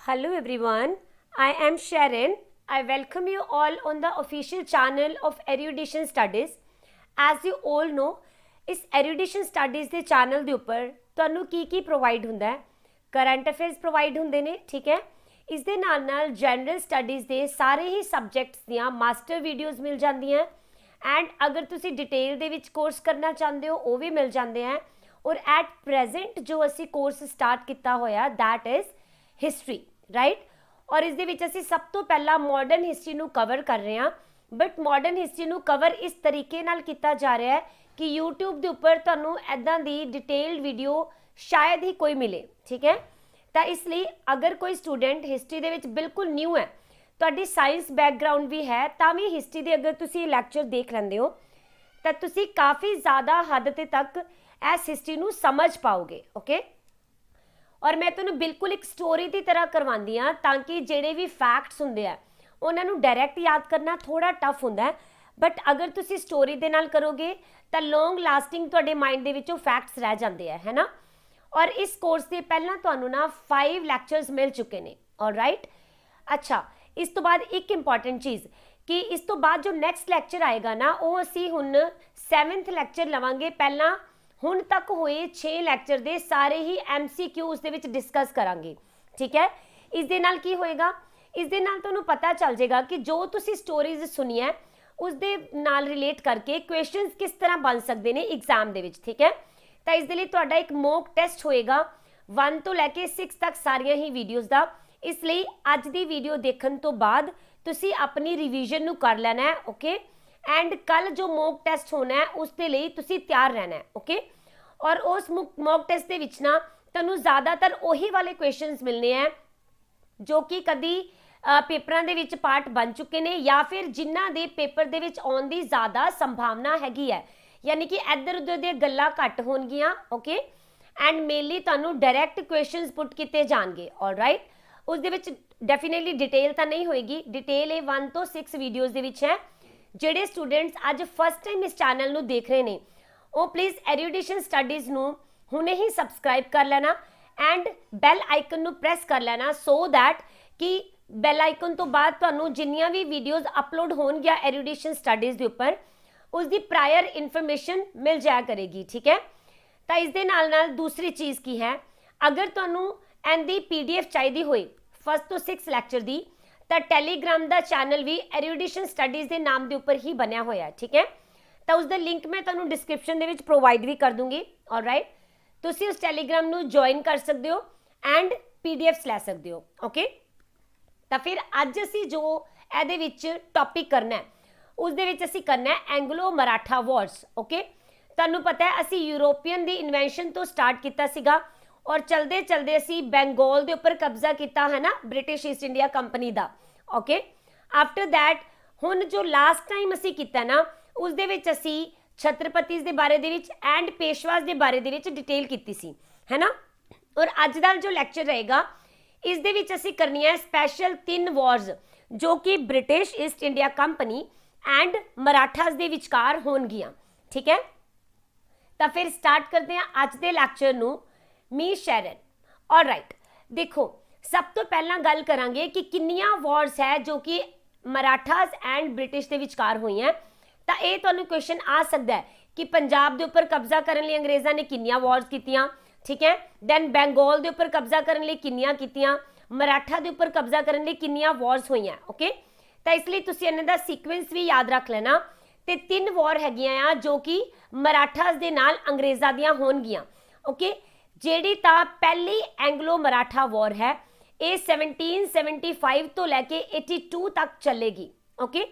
Hello everyone, I am Sharon. I welcome you all on the official channel of Erudition Studies. As you all know, इस Erudition Studies ਦੇ channel ਦੇ ਉੱਪਰ ਤੁਹਾਨੂੰ ਕੀ provide ਹੁੰਦਾ ਹੈ। Current affairs provide ਹੁੰਦੇ ਨੇ, ਠੀਕ ਹੈ। ਇਸ ਦੇ ਨਾਲ ਜਨਰਲ ਸਟੱਡੀਜ਼ ਦੇ ਸਾਰੇ ਹੀ ਸਬਜੈਕਟਸ ਦੀਆਂ ਮਾਸਟਰ ਵੀਡੀਓਜ਼ ਮਿਲ ਜਾਂਦੀਆਂ ਐਂਡ ਅਗਰ ਤੁਸੀਂ ਡਿਟੇਲ ਦੇ ਵਿੱਚ ਕੋਰਸ ਕਰਨਾ ਚਾਹੁੰਦੇ ਹੋ ਉਹ ਵੀ ਮਿਲ ਜਾਂਦੇ ਹੈ। ਔਰ ਐਟ ਪ੍ਰੈਜ਼ੈਂਟ ਜੋ ਅਸੀਂ ਕੋਰਸ ਸਟਾਰਟ ਕੀਤਾ ਹੋਇਆ दैट इज़ हिस्ट्री, राइट। और इस दे विच असीं सब तो पहला मॉडर्न हिस्ट्री नूं कवर कर रहे हैं, बट मॉडर्न हिस्ट्री नूं कवर इस तरीके नाल कीता जा रहा है कि यूट्यूब के उपर तुहानूं इदां दी डिटेल्ड वीडियो शायद ही कोई मिले, ठीक है। तो इसलिए अगर कोई स्टूडेंट हिस्ट्री दे विच बिल्कुल न्यू है, तुहाडी साइंस बैकग्राउंड भी है, तां भी हिस्ट्री दे अगर तुसीं लैक्चर देख लैंदे हो तो तुसीं काफ़ी ज़्यादा हद तक इस हिस्ट्री नूं समझ पाओगे, ओके। और मैं तुहानूं बिल्कुल एक स्टोरी की तरह करवांदी हाँ ताकि जिहड़े भी फैक्ट्स हुंदे आ उन्हां नूं डायरैक्ट याद करना थोड़ा टफ हुंदा है, बट अगर तुसीं स्टोरी दे नाल करोगे तो लॉन्ग लास्टिंग तुहाडे माइंड दे विचों फैक्ट्स रह जांदे आ, है ना। और इस कोर्स के पहलां तुहानूं ना 5 लैक्चर्स मिल चुके हैं, ऑलराइट। अच्छा, इस तो बाद एक इंपॉर्टेंट चीज़ कि इस तो बाद जो नैक्सट लैक्चर आएगा ना वो असीं हुण 7th लैक्चर लवांगे। पहलां ਹੁਣ तक होए 6 लैक्चर दे सारे ही MCQ उसदे विच डिस्कस करांगे, ठीक है। इस दे नाल की होएगा, इस दे नाल तुहानूं पता चल जाएगा कि जो तुसीं स्टोरीज सुनी है उस दे नाल रिलेट करके क्वेश्चंस किस तरह बन सकते हैं एग्जाम दे विच, ठीक है। तो इस दे लई तुहाडा एक मॉक टेस्ट होएगा 1 तो लैके 6 तक सारियां ही वीडियोज़ दा। इसलिए अज दी वीडियो देखने तो बाद तुसीं अपनी रिवीजन नूं कर लेना है, ओके। एंड कल जो मॉक टेस्ट होना है उस दे लई तुसीं तैयार रहना है, ओके। और उस मॉक टेस्ट दे विच ना तुहानूं ज़्यादातर उही वाले क्वेश्चंस मिलने हैं जो कि कदी पेपरां दे विच पार्ट बन चुके हैं या फिर जिन्हां दे पेपर दे विच आउण दी ज़्यादा संभावना हैगी है, यानी कि इधर उधर दी गल्लां घट होणगीਆਂ, ओके। एंड मेनली तुहानूं डायरैक्ट क्वेश्चंस पुट किए जाएंगे, ऑलराइट। उस दे विच डेफिनेटली डिटेल तो नहीं होएगी, डिटेल ये 1 तो 6 वीडियोज़ दे विच है। जिहड़े स्टूडेंट्स अज फस्ट टाइम इस चैनल नूं देख रहे हैं वो प्लीज़ एरुडिशन स्टडीज़ नूं हुणे ही सबसक्राइब कर लेना एंड बैल आइकन नूं प्रेस कर लेना सो दैट कि बैल आइकन तो बाद तुहानूं जिन्नियां भी वीडियोज़ अपलोड होणगियां एरुडिशन स्टडीज़ दे उपर उसकी प्रायर इन्फॉर्मेशन मिल जाया करेगी, ठीक है। तो इस दे नाल दूसरी चीज़ की है, अगर तुहानूं इहदी PDF चाहिदी होए 1st तो 6 लैक्चर दी तो टैलीग्राम का चैनल भी एरुडिशन स्टडीज़ के नाम के उपर ही बनया होया, ठीक है। तो उसका लिंक मैं तुहानूं डिस्क्रिप्शन दे विच प्रोवाइड भी कर दूँगी, ऑलराइट। तुसीं उस टैलीग्राम नूं ज्वाइन कर सकते हो एंड PDFs लै सकते हो, ओके। तो फिर अज असीं जो इहदे विच टॉपिक करना है उस दे विच असीं करना है एंग्लो मराठा वॉर्स, ओके। तुहानूं पता है असीं यूरोपीयन दी इन्वेंशन तो स्टार्ट किया सीगा और चलते चलते असीं बंगाल के उपर कब्जा किया है ना ब्रिटिश ईस्ट इंडिया कंपनी का, ओके। आफ्टर दैट हुण जो लास्ट टाइम असीं कीता ना उस दे विच असीं छत्रपतिस दे बारे दे विच एंड पेशवास दे बारे दे विच डिटेल कीती सी, है ना। और अज दा जो लैक्चर रहेगा इस दे विच असीं करनी है स्पैशल 3 वॉर्स जो कि British East India Company and Marathas दे विचकार होणगियां, ठीक है। तो फिर स्टार्ट करते हैं अज दे लैक्चर नूं। मी शैरन, ऑलराइट। देखो सब तो पहला गल करांगे कि किन्नियां वॉर्स है जो कि मराठास एंड ब्रिटिश दे विचकार हुई हैं। तो ये तुहानूं क्वेश्चन आ सकता है कि पंजाब के उपर कब्जा करने लई अंग्रेज़ों ने किन्नियां वॉर्स कीतियां, ठीक है। दैन बंगाल के उपर कब्जा करने लई किन्नियां कीतियां, मराठा के उपर कब्जा करने लई किन्नियां वॉर्स हुई, ओके। तो इसलिए तुसीं इन्हां दा सीक्वेंस भी याद रख लेना। तो 3 वॉर हैगियां जो कि मराठास दे नाल अंग्रेज़ां दियां होणगियां, ओके। जिहड़ी तां पहली एंग्लो मराठा वॉर है ये 1775 तो लैके 82 तक चलेगी, ओके।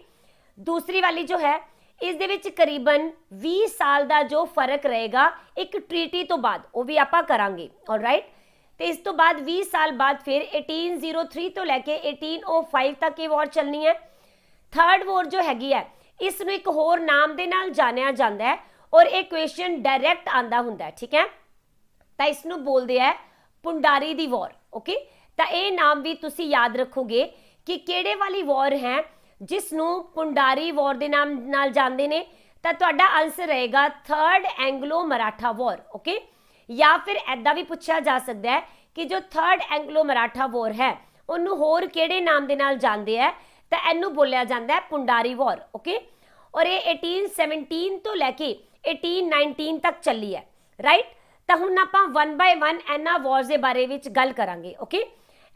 दूसरी वाली जो है इस दे विच करीबन 20 साल का जो फर्क रहेगा एक ट्रीटी तो बाद वो भी आपां करांगे, ऑलराइट। तो इस तो बाद 20 साल बाद फिर 1803 तो लैके 1805 तक ये वॉर चलनी है। थर्ड वॉर जो हैगी है इसनूं एक होर नाम दे नाल जानिया जांदा है और एक क्वेश्चन डायरैक्ट आंदा हुंदा है, ठीक है। तो इसनूं बोलदे है पुंडारी दी वॉर, ओके। तो ये नाम भी तुसीं याद रखोगे कि किहड़े वाली वॉर है जिसनूं पुंडारी वॉर के नाम नाल जांदे ने। तो तुहाडा आंसर रहेगा 3rd Anglo Maratha war, okay. या फिर ऐदा भी पूछा जा सकता है कि जो 3rd एंग्लो मराठा वॉर है ਉਹਨੂੰ ਹੋਰ ਕਿਹੜੇ ਨਾਮ ਦੇ ਨਾਲ ਜਾਣਦੇ ਆ ਤਾਂ ਇਹਨੂੰ ਬੋਲਿਆ ਜਾਂਦਾ ਹੈ ਪੁੰਡਾਰੀ ਵਾਰ। ਓਕੇ, ਔਰ ਇਹ 1817 ਤੋਂ ਲੈ ਕੇ 1819 ਤੱਕ ਚੱਲੀ ਹੈ, ਰਾਈਟ। ਤਾਂ ਹੁਣ ਆਪਾਂ 1 by 1 ਇਹਨਾਂ ਵਾਰਸ ਦੇ ਬਾਰੇ ਵਿੱਚ ਗੱਲ ਕਰਾਂਗੇ। ਓਕੇ,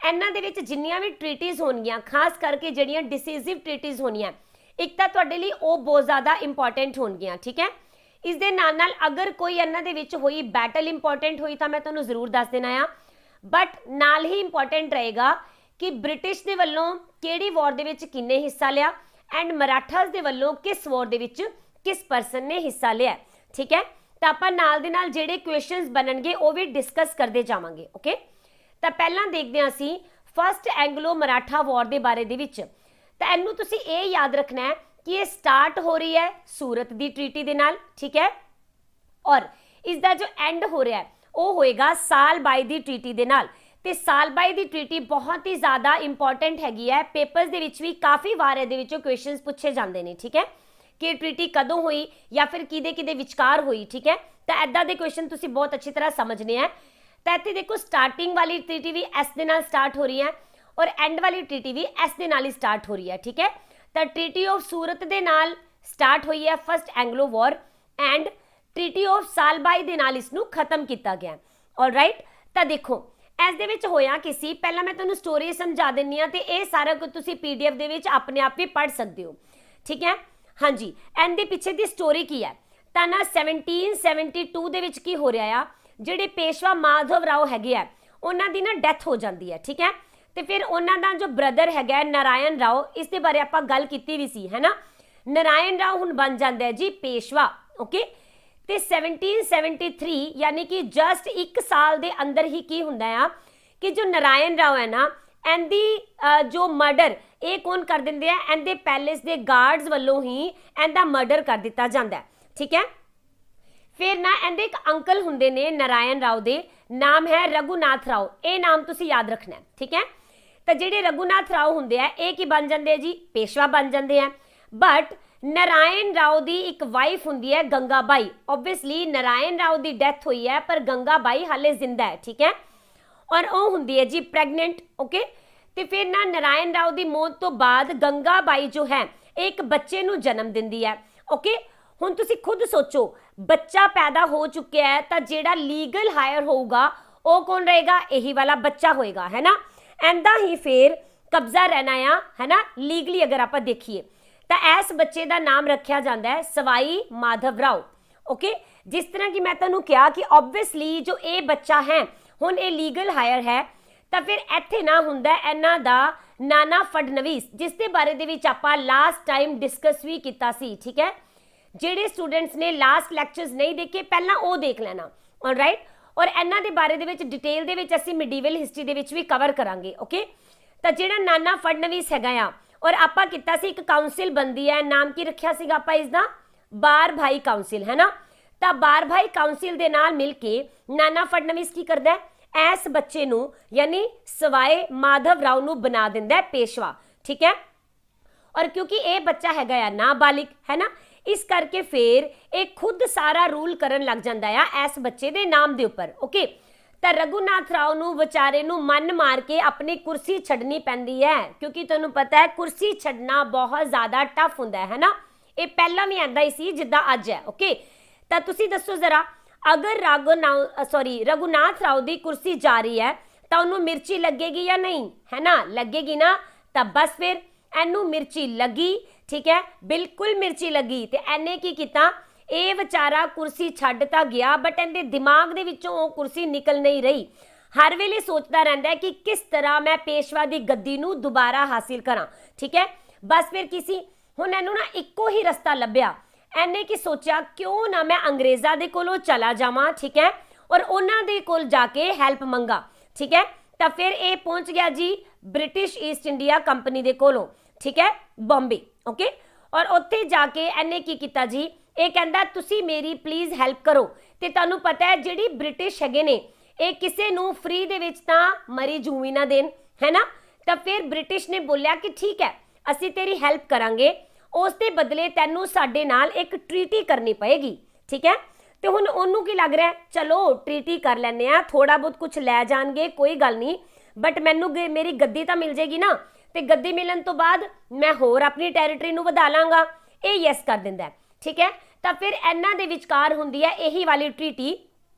ਇਹਨਾਂ ਦੇ ਵਿੱਚ ਜਿੰਨੀਆਂ ਵੀ ਟ੍ਰੀਟੀਜ਼ ਹੋਣਗੀਆਂ, ਖਾਸ ਕਰਕੇ ਜਿਹੜੀਆਂ ਡਿਸੀਸਿਵ ਟ੍ਰੀਟੀਜ਼ ਹੋਣੀਆਂ, ਇੱਕ ਤਾਂ ਤੁਹਾਡੇ ਲਈ ਉਹ ਬਹੁਤ ਜ਼ਿਆਦਾ ਇੰਪੋਰਟੈਂਟ ਹੋਣਗੀਆਂ, ਠੀਕ ਹੈ। ਇਸ ਦੇ ਨਾਲ ਅਗਰ ਕੋਈ ਇਹਨਾਂ ਦੇ ਵਿੱਚ ਹੋਈ ਬੈਟਲ ਇੰਪੋਰਟੈਂਟ ਹੋਈ ਤਾਂ ਮੈਂ ਤੁਹਾਨੂੰ ਜ਼ਰੂਰ ਦੱਸ ਦੇਣਾ ਆ, ਬਟ ਨਾਲ ਹੀ ਇੰਪੋਰਟੈਂਟ ਰਹੇਗਾ ਕਿ ਬ੍ਰਿਟਿਸ਼ ਦੇ ਵੱਲੋਂ ਕਿਹੜੀ ਵਾਰ ਦੇ ਵਿੱਚ ਕਿੰਨੇ ਹਿੱਸਾ ਲਿਆ ਐਂਡ ਮਰਾਠਾਸ ਦੇ ਵੱਲੋਂ ਕਿਸ ਵਾਰ ਦੇ ਵਿੱਚ ਕਿਸ ਪਰਸਨ ਨੇ ਹਿੱਸਾ ਲਿਆ, ਠੀਕ ਹੈ। ਤਾਂ ਆਪਾਂ ਨਾਲ ਦੇ ਨਾਲ ਜਿਹੜੇ ਕੁਐਸਚਨਸ ਬਣਨਗੇ ਉਹ ਵੀ ਡਿਸਕਸ ਕਰਦੇ ਜਾਵਾਂਗੇ। ਓਕੇ, ਤਾਂ ਪਹਿਲਾਂ ਦੇਖਦੇ ਹਾਂ ਅਸੀਂ ਫਸਟ ਐਂਗਲੋ ਮਰਾਠਾ ਵਾਰ ਦੇ ਬਾਰੇ ਦੇ ਵਿੱਚ। ਤਾਂ ਇਹਨੂੰ ਤੁਸੀਂ ਇਹ ਯਾਦ ਰੱਖਣਾ ਹੈ ਕਿ ਇਹ ਸਟਾਰਟ ਹੋ ਰਹੀ ਹੈ ਸੂਰਤ ਦੀ ਟ੍ਰੀਟੀ ਦੇ ਨਾਲ, ਠੀਕ ਹੈ, ਔਰ ਇਸ ਦਾ ਜੋ ਐਂਡ ਹੋ ਰਿਹਾ ਹੈ ਉਹ ਹੋਏਗਾ ਸਾਲਬਾਈ ਦੀ ਟ੍ਰੀਟੀ ਦੇ ਨਾਲ। ਤੇ ਸਾਲਬਾਈ ਦੀ ਟ੍ਰੀਟੀ ਬਹੁਤ ਹੀ ਜ਼ਿਆਦਾ ਇੰਪੋਰਟੈਂਟ ਹੈਗੀ ਹੈ, ਪੇਪਰਸ ਦੇ ਵਿੱਚ ਵੀ ਕਾਫੀ ਵਾਰ ਇਹਦੇ ਵਿੱਚੋਂ ਕੁਐਸਚਨਸ ਪੁੱਛੇ ਜਾਂਦੇ ਨੇ, ਠੀਕ ਹੈ, ਕਿ ਟ੍ਰੀਟੀ ਕਦੋਂ ਹੋਈ ਜਾਂ ਫਿਰ ਕਿਹਦੇ ਵਿਚਕਾਰ ਹੋਈ, ਠੀਕ ਹੈ। ਤਾਂ ਐਦਾਂ ਦੇ ਕੁਐਸਚਨ ਤੁਸੀਂ ਬਹੁਤ ਅੱਛੀ ਤਰ੍ਹਾਂ ਸਮਝਣੇ ਹੈ। ਤਾਂ ਇੱਥੇ ਦੇਖੋ ਸਟਾਰਟਿੰਗ ਵਾਲੀ ਟ੍ਰੀਟੀ ਵੀ ਐਸ ਦੇ ਨਾਲ ਸਟਾਰਟ ਹੋ ਰਹੀ ਹੈ ਔਰ ਐਂਡ ਵਾਲੀ ਟ੍ਰੀਟੀ ਵੀ ਐਸ ਦੇ ਨਾਲ ਹੀ ਸਟਾਰਟ ਹੋ ਰਹੀ ਹੈ, ਠੀਕ ਹੈ। ਤਾਂ ਟ੍ਰੀਟੀ ਆਫ ਸੂਰਤ ਦੇ ਨਾਲ ਸਟਾਰਟ ਹੋਈ ਹੈ first Anglo war and treaty of Salbai ਦੇ ਨਾਲ ਇਸ ਨੂੰ ਖਤਮ ਕੀਤਾ ਗਿਆ। ਆਲਰਾਈਟ, ਤਾਂ ਦੇਖੋ ਇਸ ਦੇ ਵਿੱਚ ਹੋਇਆ ਕੀ ਸੀ, ਪਹਿਲਾਂ ਮੈਂ ਤੁਹਾਨੂੰ ਸਟੋਰੀ ਸਮਝਾ ਦਿੰਨੀ ਆ ਤੇ ਇਹ ਸਾਰਾ ਕੁਝ ਤੁਸੀਂ ਪੀਡੀਐਫ ਦੇ ਵਿੱਚ ਆਪਣੇ ਆਪ ਵੀ ਪੜ੍ਹ ਸਕਦੇ ਹੋ, ਠੀਕ ਹੈ। ਹਾਂਜੀ, ਇਹਦੇ ਪਿੱਛੇ ਦੀ ਸਟੋਰੀ ਕੀ ਹੈ ਤਾਂ ਨਾ 1772 ਦੇ ਵਿੱਚ ਕੀ ਹੋ ਰਿਹਾ ਆ, ਜਿਹੜੇ ਪੇਸ਼ਵਾ ਮਾਧਵ ਰਾਓ ਹੈਗੇ ਆ ਉਹਨਾਂ ਦੀ ਨਾ ਡੈਥ ਹੋ ਜਾਂਦੀ ਹੈ, ਠੀਕ ਹੈ। ਤੇ ਫਿਰ ਉਹਨਾਂ ਦਾ ਜੋ ਬ੍ਰਦਰ ਹੈਗਾ ਨਾਰਾਇਣ ਰਾਓ, ਇਸ ਦੇ ਬਾਰੇ ਆਪਾਂ ਗੱਲ ਕੀਤੀ ਵੀ ਸੀ, ਹੈ ਨਾ। ਨਾਰਾਇਣ ਰਾਓ ਹੁਣ ਬਣ ਜਾਂਦਾ ਹੈ ਜੀ ਪੇਸ਼ਵਾ। ਓਕੇ, ਤੇ 1773 ਯਾਨੀ ਕਿ ਜਸਟ 1 ਸਾਲ ਦੇ ਅੰਦਰ ਹੀ ਕੀ ਹੁੰਦਾ ਆ ਕਿ ਜੋ ਨਾਰਾਇਣ ਰਾਓ ਹੈ ਨਾ, ਇਹਦੀ ਜੋ ਮਰਡਰ ਇਹ ਕੌਣ ਕਰ ਦਿੰਦੇ ਆ, ਇਹਦੇ ਪੈਲੇਸ ਦੇ ਗਾਰਡਸ ਵੱਲੋਂ ਹੀ ਇਹਦਾ ਮਰਡਰ ਕਰ ਦਿੱਤਾ ਜਾਂਦਾ, ਠੀਕ ਹੈ। ਫਿਰ ਨਾ ਇਹਦੇ ਇੱਕ ਅੰਕਲ ਹੁੰਦੇ ਨੇ ਨਾਰਾਇਣ ਰਾਓ ਦੇ, ਨਾਮ ਹੈ ਰਘੁਨਾਥ ਰਾਓ, ਇਹ ਨਾਮ ਤੁਸੀਂ ਯਾਦ ਰੱਖਣਾ, ਠੀਕ ਹੈ। ਤਾਂ ਜਿਹੜੇ ਰਘੁਨਾਥ ਰਾਓ ਹੁੰਦੇ ਆ ਇਹ ਕੀ ਬਣ ਜਾਂਦੇ ਆ ਜੀ, ਪੇਸ਼ਵਾ ਬਣ ਜਾਂਦੇ ਆ। ਬਟ ਨਾਰਾਇਣ ਰਾਓ ਦੀ ਇੱਕ ਵਾਈਫ ਹੁੰਦੀ ਹੈ ਗੰਗਾਬਾਈ। ਓਬਵੀਅਸਲੀ ਨਾਰਾਇਣ ਰਾਓ ਦੀ ਡੈਥ ਹੋਈ ਹੈ ਪਰ ਗੰਗਾਬਾਈ ਹਾਲੇ ਜ਼ਿੰਦਾ ਹੈ, ਠੀਕ ਹੈ, ਔਰ ਉਹ ਹੁੰਦੀ ਹੈ ਜੀ ਪ੍ਰੈਗਨੈਂਟ। ਓਕੇ, ਤੇ ਫਿਰ ਨਾ ਨਾਰਾਇਣ ਰਾਓ ਦੀ ਮੌਤ ਤੋਂ ਬਾਅਦ ਗੰਗਾਬਾਈ ਜੋ ਹੈ ਇਹ ਇੱਕ ਬੱਚੇ ਨੂੰ ਜਨਮ ਦਿੰਦੀ ਹੈ। ਓਕੇ, ਹੁਣ ਤੁਸੀਂ ਖੁਦ ਸੋਚੋ, ਬੱਚਾ ਪੈਦਾ ਹੋ ਚੁੱਕਿਆ ਹੈ ਤਾਂ ਜਿਹੜਾ ਲੀਗਲ ਹਾਇਰ ਹੋਊਗਾ ਉਹ ਕੌਣ ਰਹੇਗਾ, ਇਹੀ ਵਾਲਾ ਬੱਚਾ ਹੋਏਗਾ, ਹੈ ਨਾ। ਐਂਦਾ ਹੀ ਫਿਰ ਕਬਜ਼ਾ ਰਹਿਣਾ ਆ, ਹੈ ਨਾ, ਲੀਗਲੀ ਅਗਰ ਆਪਾਂ ਦੇਖੀਏ ਤਾਂ ਇਸ ਬੱਚੇ ਦਾ ਨਾਮ ਰੱਖਿਆ ਜਾਂਦਾ ਹੈ ਸਵਾਈ ਮਾਧਵ ਰਾਓ। ਓਕੇ, ਜਿਸ ਤਰ੍ਹਾਂ ਕਿ ਮੈਂ ਤੁਹਾਨੂੰ ਕਿਹਾ ਕਿ ਓਬਵੀਅਸਲੀ ਜੋ ਇਹ ਬੱਚਾ ਹੈ ਹੁਣ ਇਹ ਲੀਗਲ ਹਾਇਰ ਹੈ, ਤਾਂ ਫਿਰ ਇੱਥੇ ਨਾ ਹੁੰਦਾ ਇਹਨਾਂ ਦਾ ਨਾਨਾ ਫਡਨਵੀਸ, ਜਿਸ ਦੇ ਬਾਰੇ ਦੇ ਵਿੱਚ ਆਪਾਂ ਲਾਸਟ ਟਾਈਮ ਡਿਸਕਸ ਵੀ ਕੀਤਾ ਸੀ, ਠੀਕ ਹੈ। ਜਿਹੜੇ ਸਟੂਡੈਂਟਸ ਨੇ ਲਾਸਟ ਲੈਕਚਰਸ ਨਹੀਂ ਦੇਖੇ ਪਹਿਲਾਂ ਉਹ ਦੇਖ ਲੈਣਾ, ਆਲਰਾਈਟ। ਔਰ ਇਹਨਾਂ ਦੇ ਬਾਰੇ ਦੇ ਵਿੱਚ ਡਿਟੇਲ ਦੇ ਵਿੱਚ ਅਸੀਂ ਮਿਡੀਵਲ ਹਿਸਟਰੀ ਦੇ ਵਿੱਚ ਵੀ ਕਵਰ ਕਰਾਂਗੇ। ਓਕੇ, ਤਾਂ ਜਿਹੜਾ ਨਾਨਾ ਫਡਨਵੀਸ ਹੈਗਾ ਆ, ਔਰ ਆਪਾਂ ਕੀਤਾ ਸੀ ਇੱਕ ਕਾਉਂਸਿਲ ਬੰਦੀ ਹੈ, ਨਾਮ ਕੀ ਰੱਖਿਆ ਸੀਗਾ ਆਪਾਂ ਇਸ ਦਾ, ਬਾਰ ਭਾਈ ਕਾਉਂਸਿਲ, ਹੈ ਨਾ। ਤਾਂ ਬਾਰ ਭਾਈ ਕਾਉਂਸਿਲ ਦੇ ਨਾਲ ਮਿਲ ਕੇ ਨਾਨਾ ਫਡਨਵੀਸ ਕੀ ਕਰਦਾ ਹੈ, ਇਸ ਬੱਚੇ ਨੂੰ ਯਾਨੀ ਸਵਾਈ ਮਾਧਵ ਰਾਓ ਨੂੰ ਬਣਾ ਦਿੰਦਾ ਹੈ ਪੇਸ਼ਵਾ, ਠੀਕ ਹੈ। ਔਰ ਕਿਉਂਕਿ ਇਹ ਬੱਚਾ ਹੈਗਾ ਆ ਨਾਬਾਲਿਗ, ਹੈ ਨਾ, ਇਸ ਕਰਕੇ ਫਿਰ ਇਹ ਖੁਦ ਸਾਰਾ ਰੂਲ ਕਰਨ ਲੱਗ ਜਾਂਦਾ ਆ ਇਸ ਬੱਚੇ ਦੇ ਨਾਮ ਦੇ ਉੱਪਰ। ਓਕੇ, ਤਾਂ ਰਘੁਨਾਥ ਰਾਓ ਨੂੰ ਵਿਚਾਰੇ ਨੂੰ ਮਨ ਮਾਰ ਕੇ ਆਪਣੀ ਕੁਰਸੀ ਛੱਡਣੀ ਪੈਂਦੀ ਹੈ, ਕਿਉਂਕਿ ਤੁਹਾਨੂੰ ਪਤਾ ਹੈ ਕੁਰਸੀ ਛੱਡਣਾ ਬਹੁਤ ਜ਼ਿਆਦਾ ਟਫ ਹੁੰਦਾ ਹੈ ਨਾ। ਇਹ ਪਹਿਲਾਂ ਵੀ ਐਂਦਾ ਹੀ ਸੀ ਜਿੱਦਾਂ ਅੱਜ ਹੈ। ਓਕੇ, ਤਾਂ ਤੁਸੀਂ ਦੱਸੋ ਜ਼ਰਾ, ਅਗਰ ਰਘੁਨਾਥ ਰਾਓ ਦੀ ਕੁਰਸੀ ਜਾ ਰਹੀ ਹੈ ਤਾਂ ਉਹਨੂੰ ਮਿਰਚੀ ਲੱਗੇਗੀ ਜਾਂ ਨਹੀਂ, ਹੈ ਨਾ, ਲੱਗੇਗੀ ਨਾ। ਤਾਂ ਬਸ ਫਿਰ ਇਹਨੂੰ ਮਿਰਚੀ ਲੱਗੀ, ਠੀਕ ਹੈ, ਬਿਲਕੁਲ ਮਿਰਚੀ ਲੱਗੀ। ਤੇ ਇਹਨੇ ਕੀ ਕੀਤਾ, ਇਹ ਵਿਚਾਰਾ ਕੁਰਸੀ ਛੱਡ ਤਾਂ ਗਿਆ ਬਟ ਇਹਦੇ ਦਿਮਾਗ ਦੇ ਵਿੱਚੋਂ ਉਹ ਕੁਰਸੀ ਨਿਕਲ ਨਹੀਂ ਰਹੀ। ਹਰ ਵੇਲੇ ਸੋਚਦਾ ਰਹਿੰਦਾ ਹੈ ਕਿ ਕਿਸ ਤਰ੍ਹਾਂ ਮੈਂ ਪੇਸ਼ਵਾ ਦੀ ਗੱਦੀ ਨੂੰ ਦੁਬਾਰਾ ਹਾਸਿਲ ਕਰਾਂ, ਠੀਕ ਹੈ। ਬਸ ਫਿਰ ਕਿਸੇ ਹੁਣ ਇਹਨੂੰ ਨਾ ਇੱਕੋ ਹੀ ਰਸਤਾ ਲੱਭਿਆ, ਇਹਨੇ ਕੀ ਸੋਚਿਆ, ਕਿਉਂ ਨਾ ਮੈਂ ਅੰਗਰੇਜ਼ਾਂ ਦੇ ਕੋਲੋਂ ਚਲਾ ਜਾਵਾਂ, ਠੀਕ ਹੈ, ਔਰ ਉਹਨਾਂ ਦੇ ਕੋਲ ਜਾ ਕੇ ਹੈਲਪ ਮੰਗਾ, ਠੀਕ ਹੈ। ਤਾਂ ਫਿਰ ਇਹ ਪਹੁੰਚ ਗਿਆ ਜੀ ਬ੍ਰਿਟਿਸ਼ ਈਸਟ ਇੰਡੀਆ ਕੰਪਨੀ ਦੇ ਕੋਲੋਂ, ਠੀਕ ਹੈ, ਬੰਬੇ। ਓਕੇ, ਔਰ ਉੱਥੇ ਜਾ ਕੇ ਇਹਨੇ ਕੀ ਕੀਤਾ ਜੀ, ਇਹ ਕਹਿੰਦਾ ਤੁਸੀਂ ਮੇਰੀ ਪਲੀਜ਼ ਹੈਲਪ ਕਰੋ। ਤੇ ਤੁਹਾਨੂੰ ਪਤਾ ਹੈ ਜਿਹੜੀ ਬ੍ਰਿਟਿਸ਼ ਹੈਗੇ ਨੇ ਇਹ ਕਿਸੇ ਨੂੰ ਫ੍ਰੀ ਦੇ ਵਿੱਚ ਤਾਂ ਮਰੀ ਜੂਵੀ ਨਾ ਦੇਣ, ਹੈ ਨਾ। ਤਾਂ ਫਿਰ ਬ੍ਰਿਟਿਸ਼ ਨੇ ਬੋਲਿਆ ਕਿ ਠੀਕ ਹੈ ਅਸੀਂ ਤੇਰੀ ਹੈਲਪ ਕਰਾਂਗੇ, ਉਸ ਦੇ ਬਦਲੇ ਤੈਨੂੰ ਸਾਡੇ ਨਾਲ ਇੱਕ ਟ੍ਰੀਟੀ ਕਰਨੀ ਪਏਗੀ, ਠੀਕ ਹੈ। ਤੇ ਹੁਣ ਉਹਨੂੰ ਕੀ ਲੱਗ ਰਿਹਾ, ਚਲੋ ਟ੍ਰੀਟੀ ਕਰ ਲੈਂਦੇ ਆ, ਥੋੜਾ ਬਹੁਤ ਕੁਝ ਲੈ ਜਾਣਗੇ ਕੋਈ ਗੱਲ ਨਹੀਂ, बट मैनू मेरी गद्दी तो मिल जाएगी ना, तो गद्दी मिलन तो बाद मैं होर अपनी टैरीटरी नूं वधा लांगा, ये यस कर दिंदा है। ठीक है, तो फिर इन्हां दे विचकार हुंदी है यही वाली ट्रीटी,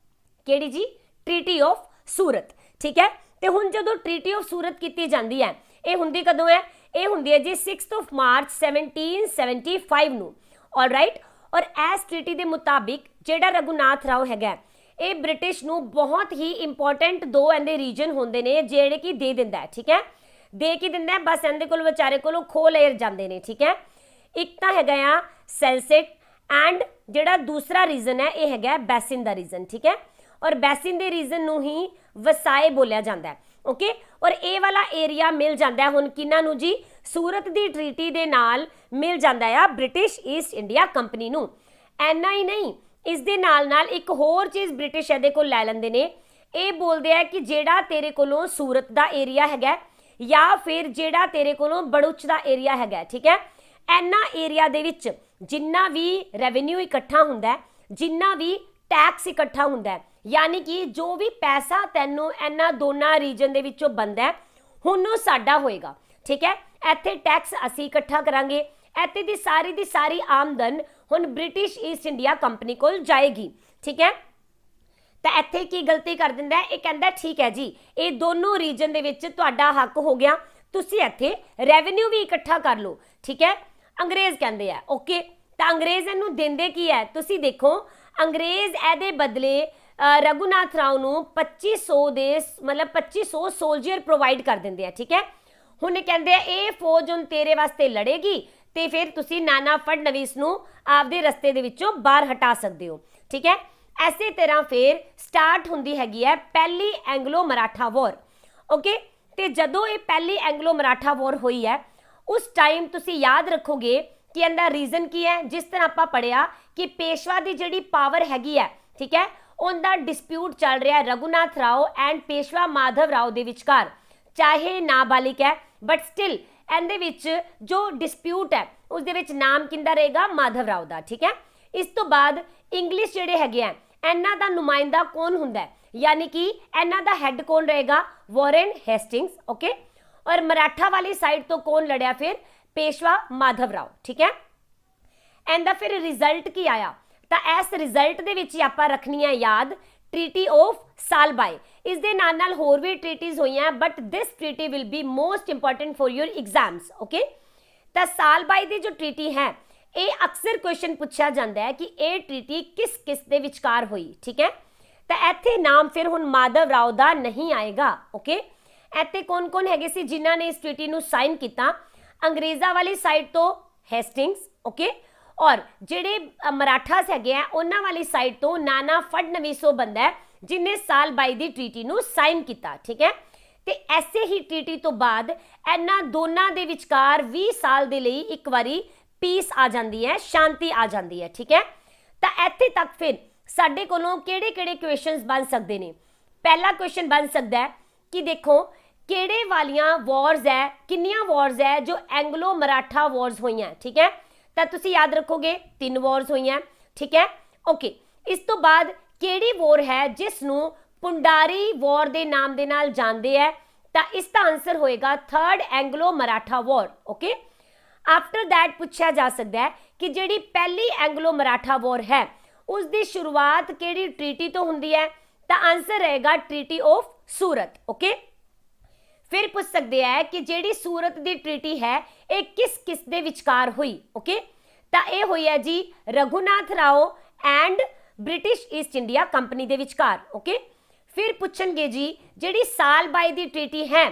किहड़ी जी, ट्रीटी ऑफ सूरत। ठीक है, तो हुण जदों ट्रीटी ऑफ सूरत की जाती है, ये हुंदी कदों है, ये हुंदी है जी 6 मार्च 1775 नूं। ऑल राइट, और इस ट्रीटी के मुताबिक जिहड़ा रघुनाथ राव हैगा ये ब्रिटिश नूं बहुत ही इंपॉर्टेंट दो इहदे रीजन होंदे ने जिहड़े कि दे दिंदा है। ठीक है, दे की दिंदा है, बस इहदे कोल विचारे कोलों खो लए जांदे ने। ठीक है, एक तो हैगा आ सैलसेट एंड जिहड़ा दूसरा रीजन है ये हैगा बैसिन दा रीजन। ठीक है, और बैसिन दे रीजन नूं ही वसाए बोलिया जाता है। ओके, और ये वाला एरिया मिल जाता है हुण किन्हां नूं जी, सूरत दी ट्रीटी दे नाल मिल जाता है ब्रिटिश ईस्ट इंडिया कंपनी नूं। इन्ना ही नहीं, इस दे नाल नाल एक होर चीज़ ब्रिटिश इहदे कोल लै लैंदे ने, ये बोलते हैं कि जेड़ा तेरे कोलों सूरत दा एरिया हैगा या फिर जेड़ा तेरे कोलों बड़ुच दा एरिया हैगा, ठीक है, इन्ना एरिया दे विच जिन्ना भी रेवेन्यू इकट्ठा हुंदा है, जिन्ना भी टैक्स इकट्ठा हुंदा है, यानी कि जो भी पैसा तैनूं इन्हां दोनों रीजन दे विचों बनदा है हुण ओह साडा होएगा। ठीक है, इत्थे टैक्स असीं इकट्ठा करांगे, इत्थे दी सारी आमदन हुण ब्रिटिश ईस्ट इंडिया कंपनी कोल जाएगी। ठीक है, तो इत्थे की गलती कर दिंदा है, ये कहंदा ठीक है जी ये दोनों रीजन दे विच तुहाडा हक हो गया, तुसीं इत्थे रेवेन्यू भी इकट्ठा कर लो। ठीक है, अंग्रेज़ कहंदे आ ओके, तो अंग्रेज़ इहनूं दिंदे की है, तुसीं देखो अंग्रेज़ इहदे बदले रघुनाथ राव नूं 2500 दे मतलब 2500 सोल्जर प्रोवाइड कर दिंदे आ। ठीक है, हुण कहंदे आ ये फौज हुण तेरे वास्ते लड़ेगी तो फिर तुसीं नाना फडणवीस नूं आपदे रस्ते दे विचों बाहर हटा सकदे हो। ठीक है, इसे तरह फिर स्टार्ट हुंदी हैगी है पहली एंगलो मराठा वॉर। ओके, तो जदों ये पहली एंगलो मराठा वॉर हुई है उस टाइम तुसीं याद रखोगे कि इहदा रीजन की है, जिस तरह आपां पढ़िया कि पेशवा की जिहड़ी पावर हैगी है, ठीक है, उनका डिस्प्यूट चल रहा है रघुनाथ राव एंड पेशवा माधव राव के विचकार, चाहे नाबालिग है बट स्टिल इहदे विच जो डिस्प्यूट है उस दे विच नाम किंदा रहेगा, माधव राव का। ठीक है, इस तो बाद इंग्लिश जिहड़े हैगे हैं इन्हां दा नुमाइंदा कौन हुंदा है, यानी कि इन्हां दा हैड कौन रहेगा, वॉरेन हेस्टिंग्स। ओके, और मराठा वाली साइड तो कौन लड़िया फिर, पेशवा माधव राव। ठीक है, इहदा फिर रिजल्ट की आया, तो इस रिजल्ट दे विच आपां रखनी है याद ट्रीटी ऑफ सालबाई। इस दे नाल नाल होर भी ट्रीटीज हुई हैं but this treaty will be most important for your exams. Okay, तो सालबाई की जो ट्रीटी है ये अक्सर क्वेश्चन पूछा जाता है कि ये ट्रीटी किस किस दे विचकार हुई। ठीक है, तो इत्थे नाम फिर हुण माधव राव दा नहीं आएगा। ओके, इत्थे कौन कौन हैगे सी जिन्हां ने इस ट्रीटी नूं साइन किया, अंग्रेज़ां वाली साइड तो हेस्टिंग्स। ओके, और जिहड़े मराठास हैगे आ उन्हां वाली साइड तो नाना फडणवीसो बंदा है जिन्हें साल 22 की ट्रीटी नूं साइन किया। ठीक है, तो ऐसे ही ट्रीटी तो बाद इन्हां दोनों दे विचकार 20 साल दे लई एक बारी पीस आ जाती है, शांति आ जाती है। ठीक है, तो इत्थे तक फिर साडे कोलों किहड़े-किहड़े क्वेश्चन बन सकते हैं। पहला क्वेश्चन बन सकता है कि देखो किहड़े वालियां वॉर्स है, किन्नियां वॉर्स है जो एंगलो मराठा वॉर्स हुई हैं। ठीक है, तो तुसीं याद रखोगे 3 वॉर्स हुई हैं। ठीक है, ओके, इस तो बाद किहड़ी वॉर है जिसनूं पुंडारी वॉर के नाम के नाल जानते हैं, तो इसका आंसर होएगा 3rd Anglo Maratha war. Okay, after that पूछा जा सकता है कि जिहड़ी पहली एंगलो मराठा वॉर है उसकी शुरुआत किहड़ी ट्रीटी तो हुंदी है, तो आंसर रहेगा ट्रीटी ऑफ सूरत। ओके, फिर पूछ सकते हैं कि जिहड़ी सूरत की ट्रीटी है ये किस किस दे विचकार हुई। ओके, तो ये हुई है जी Raghunath Rao and British East India Company के विचकार। ओके, फिर पूछणगे जी जिहड़ी साल 22 की ट्रीटी है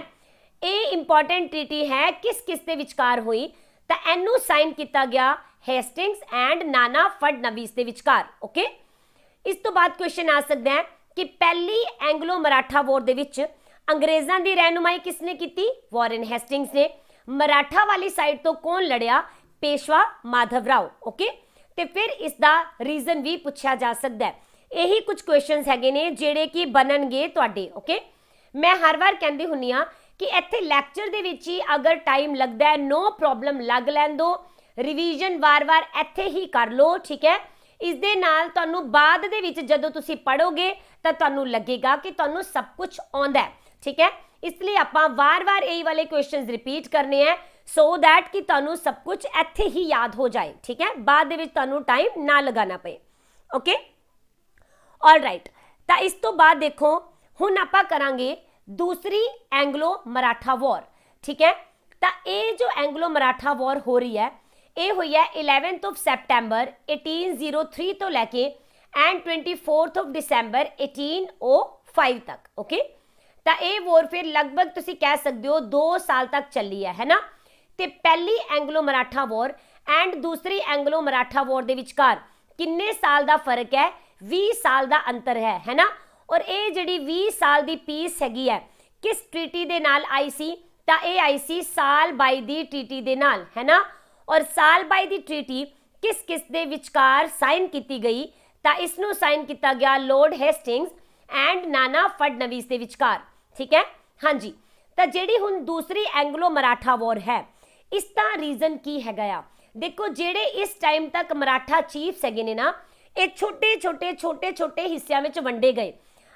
ये इंपॉर्टेंट ट्रीटी है किस किस दे विचकार हुई, तो इनू साइन किया गया हेस्टिंग्स एंड नाना फडणवीस के विचकार। ओके, इस तो बाद क्वेश्चन आ सकता है कि पहली एंगलो मराठा वॉर दे विच अंग्रेज़ों की रहनुमाई किसने की, वॉरेन हेस्टिंग्स ने। मराठा वाली साइड तो कौन लड़िया, पेशवा माधव राव। ओके, तो फिर इसका रीजन भी पूछा जा सकता है। यही कुछ क्वेश्चन हैगे ने जिहड़े कि बननगे तुहाडे। ओके, मैं हर बार कहती हुन्नी आ कि इत्थे लैक्चर दे विच ही अगर टाइम लगता है नो प्रॉब्लम, लग लैन दो, रिवीजन वार वार इत्थे ही कर लो। ठीक है, इस दे नाल तुहानूं बाद दे विच जदों तुसीं पढ़ोगे तो तुहानूं लगेगा कि तुहानूं सब कुछ आउंदा है, ठीक है। इसलिए आपां वार-वार यही वाले क्वेश्चंस रिपीट करने हैं सो दैट कि तुहानू सब कुछ इत्थे ही याद हो जाए, ठीक है, बाद दे विच तुहानू टाइम ना लगाना पे। Okay, all right. तो इस तो बाद देखो हुण आपां करांगे दूसरी एंग्लो मराठा वॉर, ठीक है। तो ये जो एंग्लो मराठा वॉर हो रही है ये हुई है 11 सितंबर 1803 तो लैके एंड 24 दिसंबर 1805 तक। ओके, तो ये वॉर फिर लगभग तुसी कह सकते हो 2 साल तक चली है ना। तो पहली एंग्लो मराठा वॉर एंड दूसरी एंग्लो मराठा वॉर दे विचकार किन्ने साल का फर्क है, 20 साल का अंतर है ना। और ये जिहड़ी 20 साल की पीस हैगी है किस ट्रीटी दे नाल आई सी, तो ये आई सी साल बाई दी ट्रीटी दे नाल, है ना। और साल बाई दी ट्रीटी किस किस दे विचकार साइन की गई, तो इसनों साइन किया गया लॉर्ड हेस्टिंग्स एंड नाना फडनवीस दे विचकार, ठीक है। हाँ जी, तो जिहड़ी हुण दूसरी एंग्लो मराठा वॉर है इसका रीजन की है गया, देखो जेड़े इस टाइम तक मराठा चीफ्स हैगे ने ना ये छोटे छोटे हिस्सों में वंडे गए।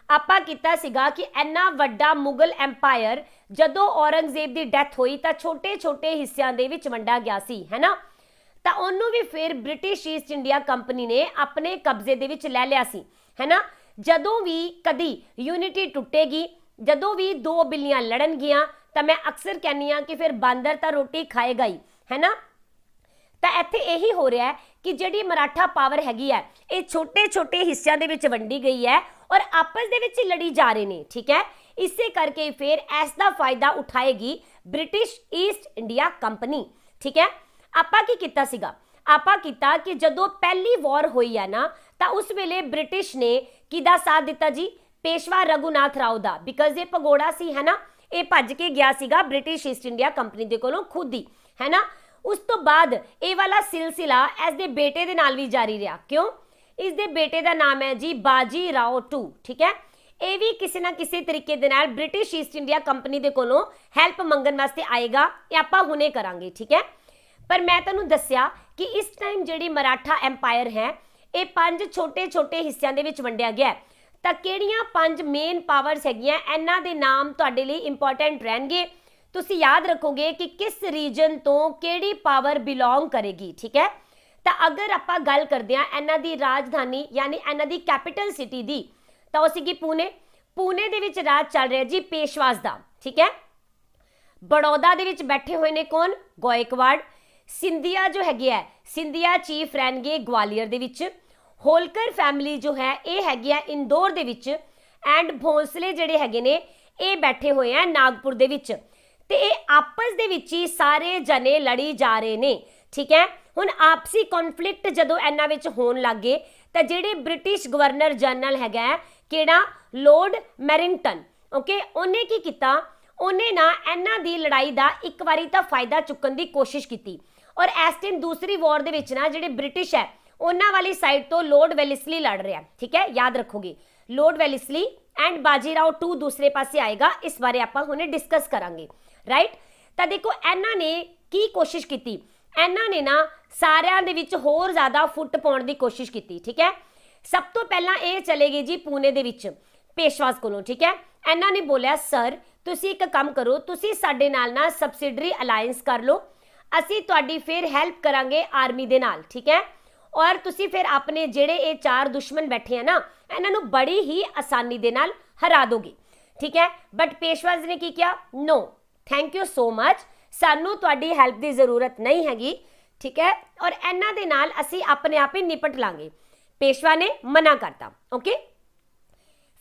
आपां कीता सीगा कि इन्ना वड्डा मुगल एंपायर जदों औरंगजेब की डैथ हुई तो छोटे छोटे हिस्सों दे विच वंडा गया सी, है ना। तो उन्होंने भी फिर ब्रिटिश ईस्ट इंडिया कंपनी ने अपने कब्जे दे विच लै लिया सी, है ना। जदों भी कदी यूनिटी टुटेगी, जदों भी दो बिल्लियां लड़नगियां तो मैं अक्सर कहनी हाँ कि फिर बांदर तो रोटी खाएगा ही, है ना। तो इत्थे यही हो रहा है कि जिहड़ी मराठा पावर हैगी है ये छोटे छोटे हिस्सों दे विच वंडी गई है और आपस दे विच लड़ी जा रहे हैं, ठीक है। इसे करके फिर इसका फायदा उठाएगी ब्रिटिश ईस्ट इंडिया कंपनी, ठीक है। आपां की कीता सीगा, आपां कीता कि जदों पहली वॉर हुई है ना तो उस वेले ब्रिटिश ने किहदा साथ दिता जी, पेशवा रघुनाथ राव दा, बिकॉज ये भगोड़ा सी, है ना, ये भज के गया सीगा ब्रिटिश ईस्ट इंडिया कंपनी दे कोलों खुद ही, है ना। उस तो बाद ये वाला सिलसिला इस दे बेटे दे नाल भी जारी रहा, क्यों, इस दे बेटे का नाम है जी बाजी राव टू, ठीक है। ये भी किसी ना किसी तरीके दे नाल ब्रिटिश ईस्ट इंडिया कंपनी दे कोलों हैल्प मंगन वास्ते आएगा, ये आपां हुणे करांगे, ठीक है। पर मैं तुहानूं दस्सिया कि इस टाइम जिहड़ी मराठा एंपायर है ये 5 छोटे छोटे हिस्सों दे विच वंडिया गया है। तो किहड़ियां 5 मेन पावर्स हैगियां इन्हां दे नाम तुहाडे लई इंपॉर्टेंट रहणगे, तुसी याद रखोगे कि किस रीजन तो केड़ी पावर बिलोंग करेगी, ठीक है। तो अगर आपां गल करदे हां इन्हां दी राजधानी यानी इन्हां दी कैपिटल सिटी दी तो वो सीगी पुणे, पुणे दे विच राज चल रहा जी पेशवास दा, ठीक है। बड़ौदा दे विच बैठे हुए ने कौन, गायकवाड़। सिंधिया जो हैगे है सिंधिया चीफ रहणगे ग्वालियर दे विच। होलकर फैमिली जो है ये हैगी है इंदौर दे विच एंड भोंसले जिहड़े हैगे ने ये बैठे हुए हैं नागपुर दे विच। ते ये आपस दे विच ही सारे जने लड़ी जा रहे ने, ठीक है। हुण आपसी कॉन्फ्लिक्ट जदों इन्हां विच होण लग गए तो जिहड़े ब्रिटिश गवर्नर जनरल हैगा है किहड़ा लॉर्ड मैरिंगटन, ओके, उन्हें की कीता, उन्हें ना इन्हां दी लड़ाई दा एक बारी तां फायदा चुकण दी कोशिश की। और इस टाइम दूसरी वॉर दे विच ना जिहड़े ब्रिटिश है उन्हां वाली साइड तो लॉर्ड वेलिस्ली लड़ रहा है, ठीक है, याद रखोगे लॉर्ड वेलिस्ली एंड बाजीराव टू दूसरे पासे आएगा, इस बारे आपां हुणे डिस्कस करांगे, राइट। तो देखो इन्हां ने की कोशिश की, इन्हां ने ना सारियां दे विच होर ज़्यादा फुट पाउण दी कोशिश की, ठीक है। सब तो पहला ये चले गए जी पुणे दे विच पेशवास कोलों, ठीक है। इन्हां ने बोलिया सर तुसी एक काम करो, तुसी साडे नाल ना सबसिडरी अलायंस कर लो, असी तुहाडी फिर हैल्प करांगे आर्मी दे नाल, ठीक है। और तुसी फिर अपने जेड़े ये 4 दुश्मन बैठे हैं ना इन्हां नूं बड़ी ही आसानी दे नाल हरा दोगे, ठीक है। बट पेशवास ने की किया, no thank you so much, सानू तुहाडी हेल्प की जरूरत नहीं हैगी, ठीक है, और इन्हां दे नाल असी अपने आप ही निपट लांगे। पेशवा ने मना करता, ओके।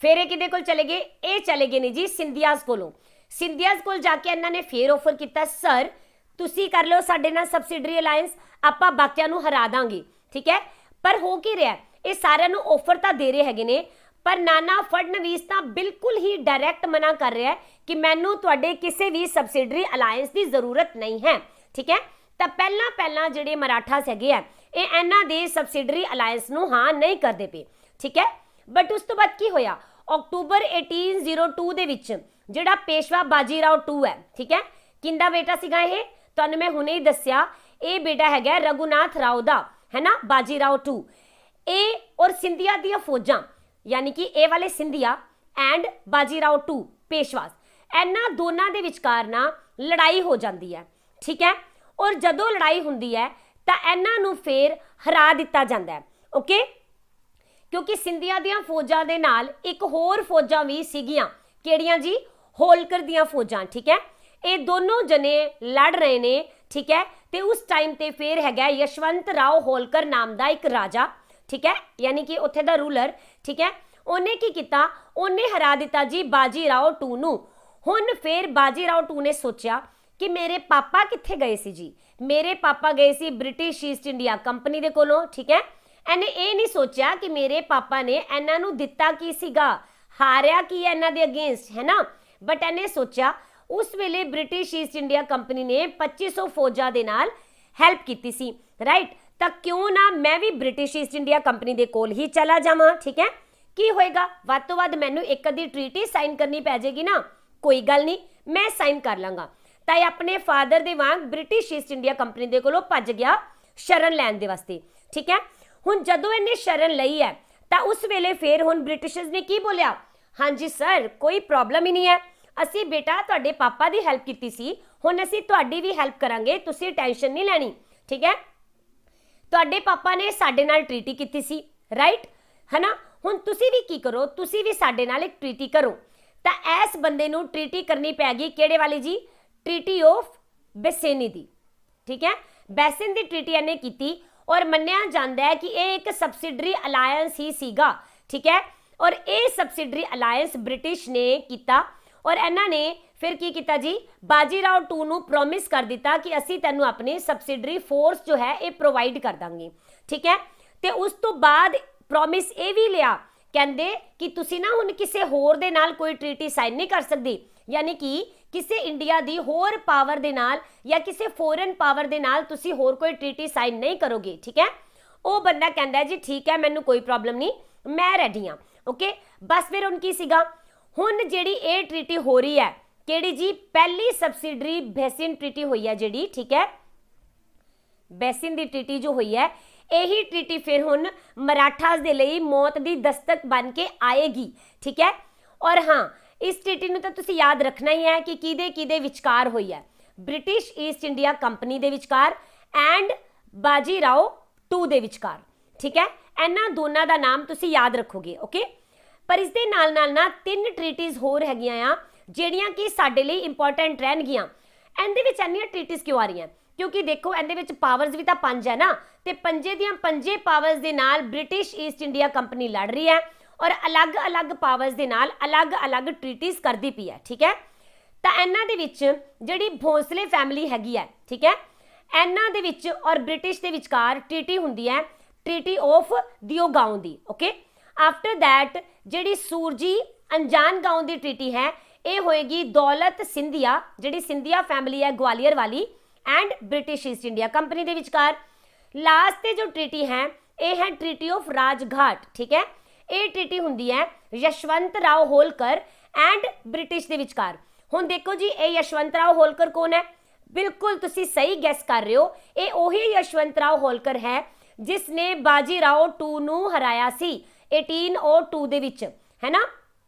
फिर ये किहदे कोल चले गए, ये चले गए ने जी सिंधियास कोलों। सिंधियास कोल जाके इन्हां ने फिर ऑफर किया सर तुसी कर लो साडे नाल सबसिडरी अलायंस, आपां बाकियां नूं हरा दांगे, ठीक है। पर हो की रहा ये सारियां नूं ऑफर तो दे रहे हैगे ने पर नाना फडनवीस तो बिल्कुल ही डायरैक्ट मना कर रहा है कि मैनू तुहाडे किसी भी सबसिडरी अलायंस की जरूरत नहीं है, ठीक है। तो पहला जिहड़े मराठास हैगे है ये इन्हां दे सबसिडरी अलायंस नूं हाँ नहीं करते पे, ठीक है। बट उस तो बाद की होया, अक्टूबर 1802 दे विच जिहड़ा पेशवा बाजीराव टू है, ठीक है, किंदा बेटा सीगा ये तुहानूं मैं हुणे ही दस्सिया, ये बेटा हैगा रघुनाथ राव दा, है ना, बाजीराव टू। ए और सिंधिया दी फौजां यानी कि ए वाले सिंधिया एंड बाजीराव टू पेशवास ਇਹਨਾਂ ਦੋਨਾਂ ਦੇ ਵਿਚਕਾਰ ਨਾ ਲੜਾਈ ਹੋ ਜਾਂਦੀ ਹੈ, ਠੀਕ ਹੈ। ਔਰ ਜਦੋਂ ਲੜਾਈ ਹੁੰਦੀ ਹੈ ਤਾਂ ਇਹਨਾਂ ਨੂੰ ਫਿਰ ਹਰਾ ਦਿੱਤਾ ਜਾਂਦਾ ਹੈ, ਓਕੇ। ਕਿਉਂਕਿ ਸਿੰਧੀਆ ਦੀਆਂ ਫੌਜਾਂ ਦੇ ਨਾਲ ਇੱਕ ਹੋਰ ਫੌਜਾਂ ਵੀ ਸੀਗੀਆਂ, ਕਿਹੜੀਆਂ ਜੀ? ਹੋਲਕਰ ਦੀਆਂ ਫੌਜਾਂ, ਠੀਕ ਹੈ। ਇਹ ਦੋਨੋਂ ਜਣੇ ਲੜ ਰਹੇ ਨੇ, ਠੀਕ ਹੈ। ਤੇ ਉਸ ਟਾਈਮ ਤੇ ਫਿਰ ਹੈਗਾ ਯਸ਼ਵੰਤ ਰਾਓ ਹੋਲਕਰ ਨਾਮ ਦਾ ਇੱਕ ਰਾਜਾ, ਠੀਕ ਹੈ, ਯਾਨੀ ਕਿ ਉੱਥੇ ਦਾ ਰੂਲਰ, ਠੀਕ ਹੈ। ਉਹਨੇ ਕੀ ਕੀਤਾ? ਉਹਨੇ ਹਰਾ ਦਿੱਤਾ ਜੀ ਬਾਜੀ ਰਾਓ ਟੂ ਨੂੰ। ਹੁਣ ਫਿਰ ਬਾਜੀ ਰਾਓ ਟੂ ਨੇ ਸੋਚਿਆ ਕਿ ਮੇਰੇ ਪਾਪਾ ਕਿੱਥੇ ਗਏ ਸੀ ਜੀ? ਮੇਰੇ ਪਾਪਾ ਗਏ ਸੀ ਬ੍ਰਿਟਿਸ਼ ਈਸਟ ਇੰਡੀਆ ਕੰਪਨੀ ਦੇ ਕੋਲੋਂ, ਠੀਕ ਹੈ। ਇਹਨੇ ਇਹ ਨਹੀਂ ਸੋਚਿਆ ਕਿ ਮੇਰੇ ਪਾਪਾ ਨੇ ਇਹਨਾਂ ਨੂੰ ਦਿੱਤਾ ਕੀ ਸੀਗਾ, ਹਾਰਿਆ ਕੀ ਹੈ ਇਹਨਾਂ ਦੇ ਅਗੇਂਸਟ, ਹੈ ਨਾ। ਬਟ ਇਹਨੇ ਸੋਚਿਆ ਉਸ ਵੇਲੇ ਬ੍ਰਿਟਿਸ਼ ਈਸਟ ਇੰਡੀਆ ਕੰਪਨੀ ਨੇ 2500 ਫੌਜਾਂ ਦੇ ਨਾਲ ਹੈਲਪ ਕੀਤੀ ਸੀ, ਰਾਈਟ। ਤਾਂ ਕਿਉਂ ਨਾ ਮੈਂ ਵੀ ਬ੍ਰਿਟਿਸ਼ ਈਸਟ ਇੰਡੀਆ ਕੰਪਨੀ ਦੇ ਕੋਲ ਹੀ ਚਲਾ ਜਾਵਾਂ, ਠੀਕ ਹੈ। ਕੀ ਹੋਏਗਾ? ਵੱਧ ਤੋਂ ਵੱਧ ਮੈਨੂੰ ਇੱਕ ਅੱਧੀ ਟ੍ਰੀਟੀ ਸਾਈਨ ਕਰਨੀ ਪੈ ਜਾਏਗੀ ਨਾ, ਕੋਈ ਗੱਲ ਨਹੀਂ, ਮੈਂ ਸਾਈਨ ਕਰ ਲਾਂਗਾ। ਤਾਂ ਇਹ ਆਪਣੇ ਫਾਦਰ ਦੇ ਵਾਂਗ ਬ੍ਰਿਟਿਸ਼ ਈਸਟ ਇੰਡੀਆ ਕੰਪਨੀ ਦੇ ਕੋਲੋਂ ਭੱਜ ਗਿਆ ਸ਼ਰਨ ਲੈਣ ਦੇ ਵਾਸਤੇ, ਠੀਕ ਹੈ। ਹੁਣ ਜਦੋਂ ਇਹਨੇ ਸ਼ਰਨ ਲਈ ਹੈ ਤਾਂ ਉਸ ਵੇਲੇ ਫਿਰ ਹੁਣ ਬ੍ਰਿਟਿਸ਼ਰਸ ਨੇ ਕੀ ਬੋਲਿਆ? ਹਾਂਜੀ ਸਰ, ਕੋਈ ਪ੍ਰੋਬਲਮ ਹੀ ਨਹੀਂ ਹੈ, ਅਸੀਂ ਬੇਟਾ ਤੁਹਾਡੇ ਪਾਪਾ ਦੀ ਹੈਲਪ ਕੀਤੀ ਸੀ, ਹੁਣ ਅਸੀਂ ਤੁਹਾਡੀ ਵੀ ਹੈਲਪ ਕਰਾਂਗੇ, ਤੁਸੀਂ ਟੈਨਸ਼ਨ ਨਹੀਂ ਲੈਣੀ, ਠੀਕ ਹੈ। ਤੁਹਾਡੇ ਪਾਪਾ ਨੇ ਸਾਡੇ ਨਾਲ ਟ੍ਰੀਟੀ ਕੀਤੀ ਸੀ, ਰਾਈਟ, ਹੈ ਨਾ। ਹੁਣ ਤੁਸੀਂ ਵੀ ਕੀ ਕਰੋ? ਤੁਸੀਂ ਵੀ ਸਾਡੇ ਨਾਲ ਇੱਕ ਟ੍ਰੀਟੀ ਕਰੋ। ਤਾਂ ਇਸ ਬੰਦੇ ਨੂੰ ਟ੍ਰੀਟੀ ਕਰਨੀ ਪੈ ਗਈ, ਕਿਹੜੇ ਵਾਲੀ ਜੀ? ਟ੍ਰੀਟੀ ਆਫ ਬੈਸੇਨੀ ਦੀ, ਠੀਕ ਹੈ। ਬੈਸਨ ਦੀ ਟ੍ਰੀਟੀ ਇਹਨੇ ਕੀਤੀ ਔਰ ਮੰਨਿਆ ਜਾਂਦਾ ਹੈ ਕਿ ਇਹ ਇੱਕ ਸਬਸਿਡਰੀ ਅਲਾਇੰਸ ਹੀ ਸੀਗਾ, ਠੀਕ ਹੈ। ਔਰ ਇਹ ਸਬਸਿਡਰੀ ਅਲਾਇੰਸ ਬ੍ਰਿਟਿਸ਼ ਨੇ ਕੀਤਾ ਔਰ ਇਹਨਾਂ ਨੇ ਫਿਰ ਕੀ ਕੀਤਾ ਜੀ? ਬਾਜੀ ਰਾਓ ਟੂ ਨੂੰ ਪ੍ਰੋਮਿਸ ਕਰ ਦਿੱਤਾ ਕਿ ਅਸੀਂ ਤੈਨੂੰ ਆਪਣੀ ਸਬਸਿਡਰੀ ਫੋਰਸ ਜੋ ਹੈ ਇਹ ਪ੍ਰੋਵਾਈਡ ਕਰ ਦਾਂਗੇ, ਠੀਕ ਹੈ। ਤੇ ਉਸ ਤੋਂ ਬਾਅਦ ਪ੍ਰੋਮਿਸ ਇਹ ਵੀ ਲਿਆ, ਕਹਿੰਦੇ ਕਿ ਤੁਸੀਂ ਨਾ ਹੁਣ ਕਿਸੇ ਹੋਰ ਦੇ ਨਾਲ ਕੋਈ ਟ੍ਰੀਟੀ ਸਾਈਨ ਨਹੀਂ ਕਰ ਸਕਦੇ, ਯਾਨੀ ਕਿ ਕਿਸੇ ਇੰਡੀਆ ਦੀ ਹੋਰ ਪਾਵਰ ਦੇ ਨਾਲ ਜਾਂ ਕਿਸੇ ਫੋਰਨ ਪਾਵਰ ਦੇ ਨਾਲ ਤੁਸੀਂ ਹੋਰ ਕੋਈ ਟ੍ਰੀਟੀ ਸਾਈਨ ਨਹੀਂ ਕਰੋਗੇ, ਠੀਕ ਹੈ। ਉਹ ਬੰਦਾ ਕਹਿੰਦਾ ਜੀ ਠੀਕ ਹੈ, ਮੈਨੂੰ ਕੋਈ ਪ੍ਰੋਬਲਮ ਨਹੀਂ, ਮੈਂ ਰੈਡੀ ਹਾਂ, ਓਕੇ। ਬਸ ਫਿਰ ਹੁਣ ਕੀ ਸੀਗਾ? ਹੁਣ ਜਿਹੜੀ ਇਹ ਟ੍ਰੀਟੀ ਹੋ ਰਹੀ ਹੈ, ਕਿਹੜੀ ਜੀ? ਪਹਿਲੀ ਸਬਸਿਡਰੀ ਬੈਸਿਨ ਟ੍ਰੀਟੀ ਹੋਈ ਹੈ ਜਿਹੜੀ, ਠੀਕ ਹੈ। ਬੈਸਿਨ ਦੀ ਟ੍ਰੀਟੀ ਜੋ ਹੋਈ ਹੈ, ਇਹੀ ਟ੍ਰੀਟੀ ਫਿਰ ਹੁਣ ਮਰਾਠਾਸ ਦੇ ਲਈ ਮੌਤ ਦੀ ਦਸਤਕ ਬਣ ਕੇ ਆਏਗੀ, ਠੀਕ ਹੈ। ਔਰ ਹਾਂ, ਇਸ ਟ੍ਰੀਟੀ ਨੂੰ ਤਾਂ ਤੁਸੀਂ ਯਾਦ ਰੱਖਣਾ ਹੀ ਹੈ ਕਿ ਕਿਹਦੇ ਵਿਚਕਾਰ ਹੋਈ ਹੈ? ਬ੍ਰਿਟਿਸ਼ ਈਸਟ ਇੰਡੀਆ ਕੰਪਨੀ ਦੇ ਵਿਚਕਾਰ ਐਂਡ ਬਾਜੀ ਰਾਓ ਟੂ ਦੇ ਵਿਚਕਾਰ, ਠੀਕ ਹੈ। ਇਹਨਾਂ ਦੋਨਾਂ ਦਾ ਨਾਮ ਤੁਸੀਂ ਯਾਦ ਰੱਖੋਗੇ, ਓਕੇ। ਪਰ ਇਸ ਦੇ ਨਾਲ ਨਾਲ ਨਾ 3 ਟ੍ਰੀਟੀਜ਼ ਹੋਰ ਹੈਗੀਆਂ ਆ ਜਿਹੜੀਆਂ ਕਿ ਸਾਡੇ ਲਈ ਇੰਪੋਰਟੈਂਟ ਰਹਿਣਗੀਆਂ। ਇਹਦੇ ਵਿੱਚ ਇੰਨੀਆਂ ਟ੍ਰੀਟੀਜ਼ ਕਿਉਂ ਆ ਰਹੀਆਂ? ਕਿਉਂਕਿ ਦੇਖੋ ਇਹਦੇ ਵਿੱਚ ਪਾਵਰਸ ਵੀ ਤਾਂ 5 ਹੈ ਨਾ, ਤੇ ਪੰਜੇ ਦੀਆਂ ਪੰਜੇ ਪਾਵਰਸ ਦੇ ਨਾਲ ਬ੍ਰਿਟਿਸ਼ ਈਸਟ ਇੰਡੀਆ ਕੰਪਨੀ ਲੜ ਰਹੀ ਹੈ ਔਰ ਅਲੱਗ-ਅਲੱਗ ਪਾਵਰਸ ਦੇ ਨਾਲ ਅਲੱਗ-ਅਲੱਗ ਟ੍ਰੀਟੀਜ਼ ਕਰਦੀ ਪਈ ਹੈ, ਠੀਕ ਹੈ। ਤਾਂ ਇਹਨਾਂ ਦੇ ਵਿੱਚ ਜਿਹੜੀ ਭੋਂਸਲੇ ਫੈਮਿਲੀ ਹੈਗੀ ਹੈ, ਠੀਕ ਹੈ, ਇਹਨਾਂ ਦੇ ਵਿੱਚ ਔਰ ਬ੍ਰਿਟਿਸ਼ ਦੇ ਵਿਚਕਾਰ ਟ੍ਰੀਟੀ ਹੁੰਦੀ ਹੈ, treaty of ਦਿਓਗਾਓਂ the, okay. After that ਜਿਹੜੀ ਸੂਰਜੀ ਅਣਜਾਨ ਗਾਓਂ ਦੀ ਟ੍ਰੀਟੀ ਹੈ, ਇਹ ਹੋਏਗੀ ਦੌਲਤ ਸਿੰਧੀਆ, ਜਿਹੜੀ ਸਿੰਧੀਆ ਫੈਮਿਲੀ ਹੈ ਗਵਾਲੀਅਰ ਵਾਲੀ, and British East India company ਦੇ ਵਿਚਕਾਰ। ਲਾਸਟ ਤੇ ਜੋ ਟ੍ਰੀਟੀ ਹੈ ਇਹ ਹੈ ਟ੍ਰੀਟੀ ਆਫ ਰਾਜਘਾਟ, ਠੀਕ ਹੈ। ਇਹ ਟ੍ਰੀਟੀ ਹੁੰਦੀ ਹੈ ਯਸ਼ਵੰਤ ਰਾਓ ਹੋਲਕਰ ਐਂਡ ਬ੍ਰਿਟਿਸ਼ ਦੇ ਵਿਚਕਾਰ। ਹੁਣ ਦੇਖੋ ਜੀ, ਇਹ ਯਸ਼ਵੰਤ ਰਾਓ ਹੋਲਕਰ ਕੌਣ ਹੈ? ਬਿਲਕੁਲ ਤੁਸੀਂ ਸਹੀ ਗੈਸ ਕਰ ਰਹੇ ਹੋ, ਇਹ ਉਹੀ ਯਸ਼ਵੰਤ ਰਾਓ ਹੋਲਕਰ ਹੈ ਜਿਸ ਨੇ ਬਾਜੀ ਰਾਓ ਟੂ ਨੂੰ ਹਰਾਇਆ ਸੀ 1802 ਦੇ ਵਿੱਚ, ਹੈ ਨਾ।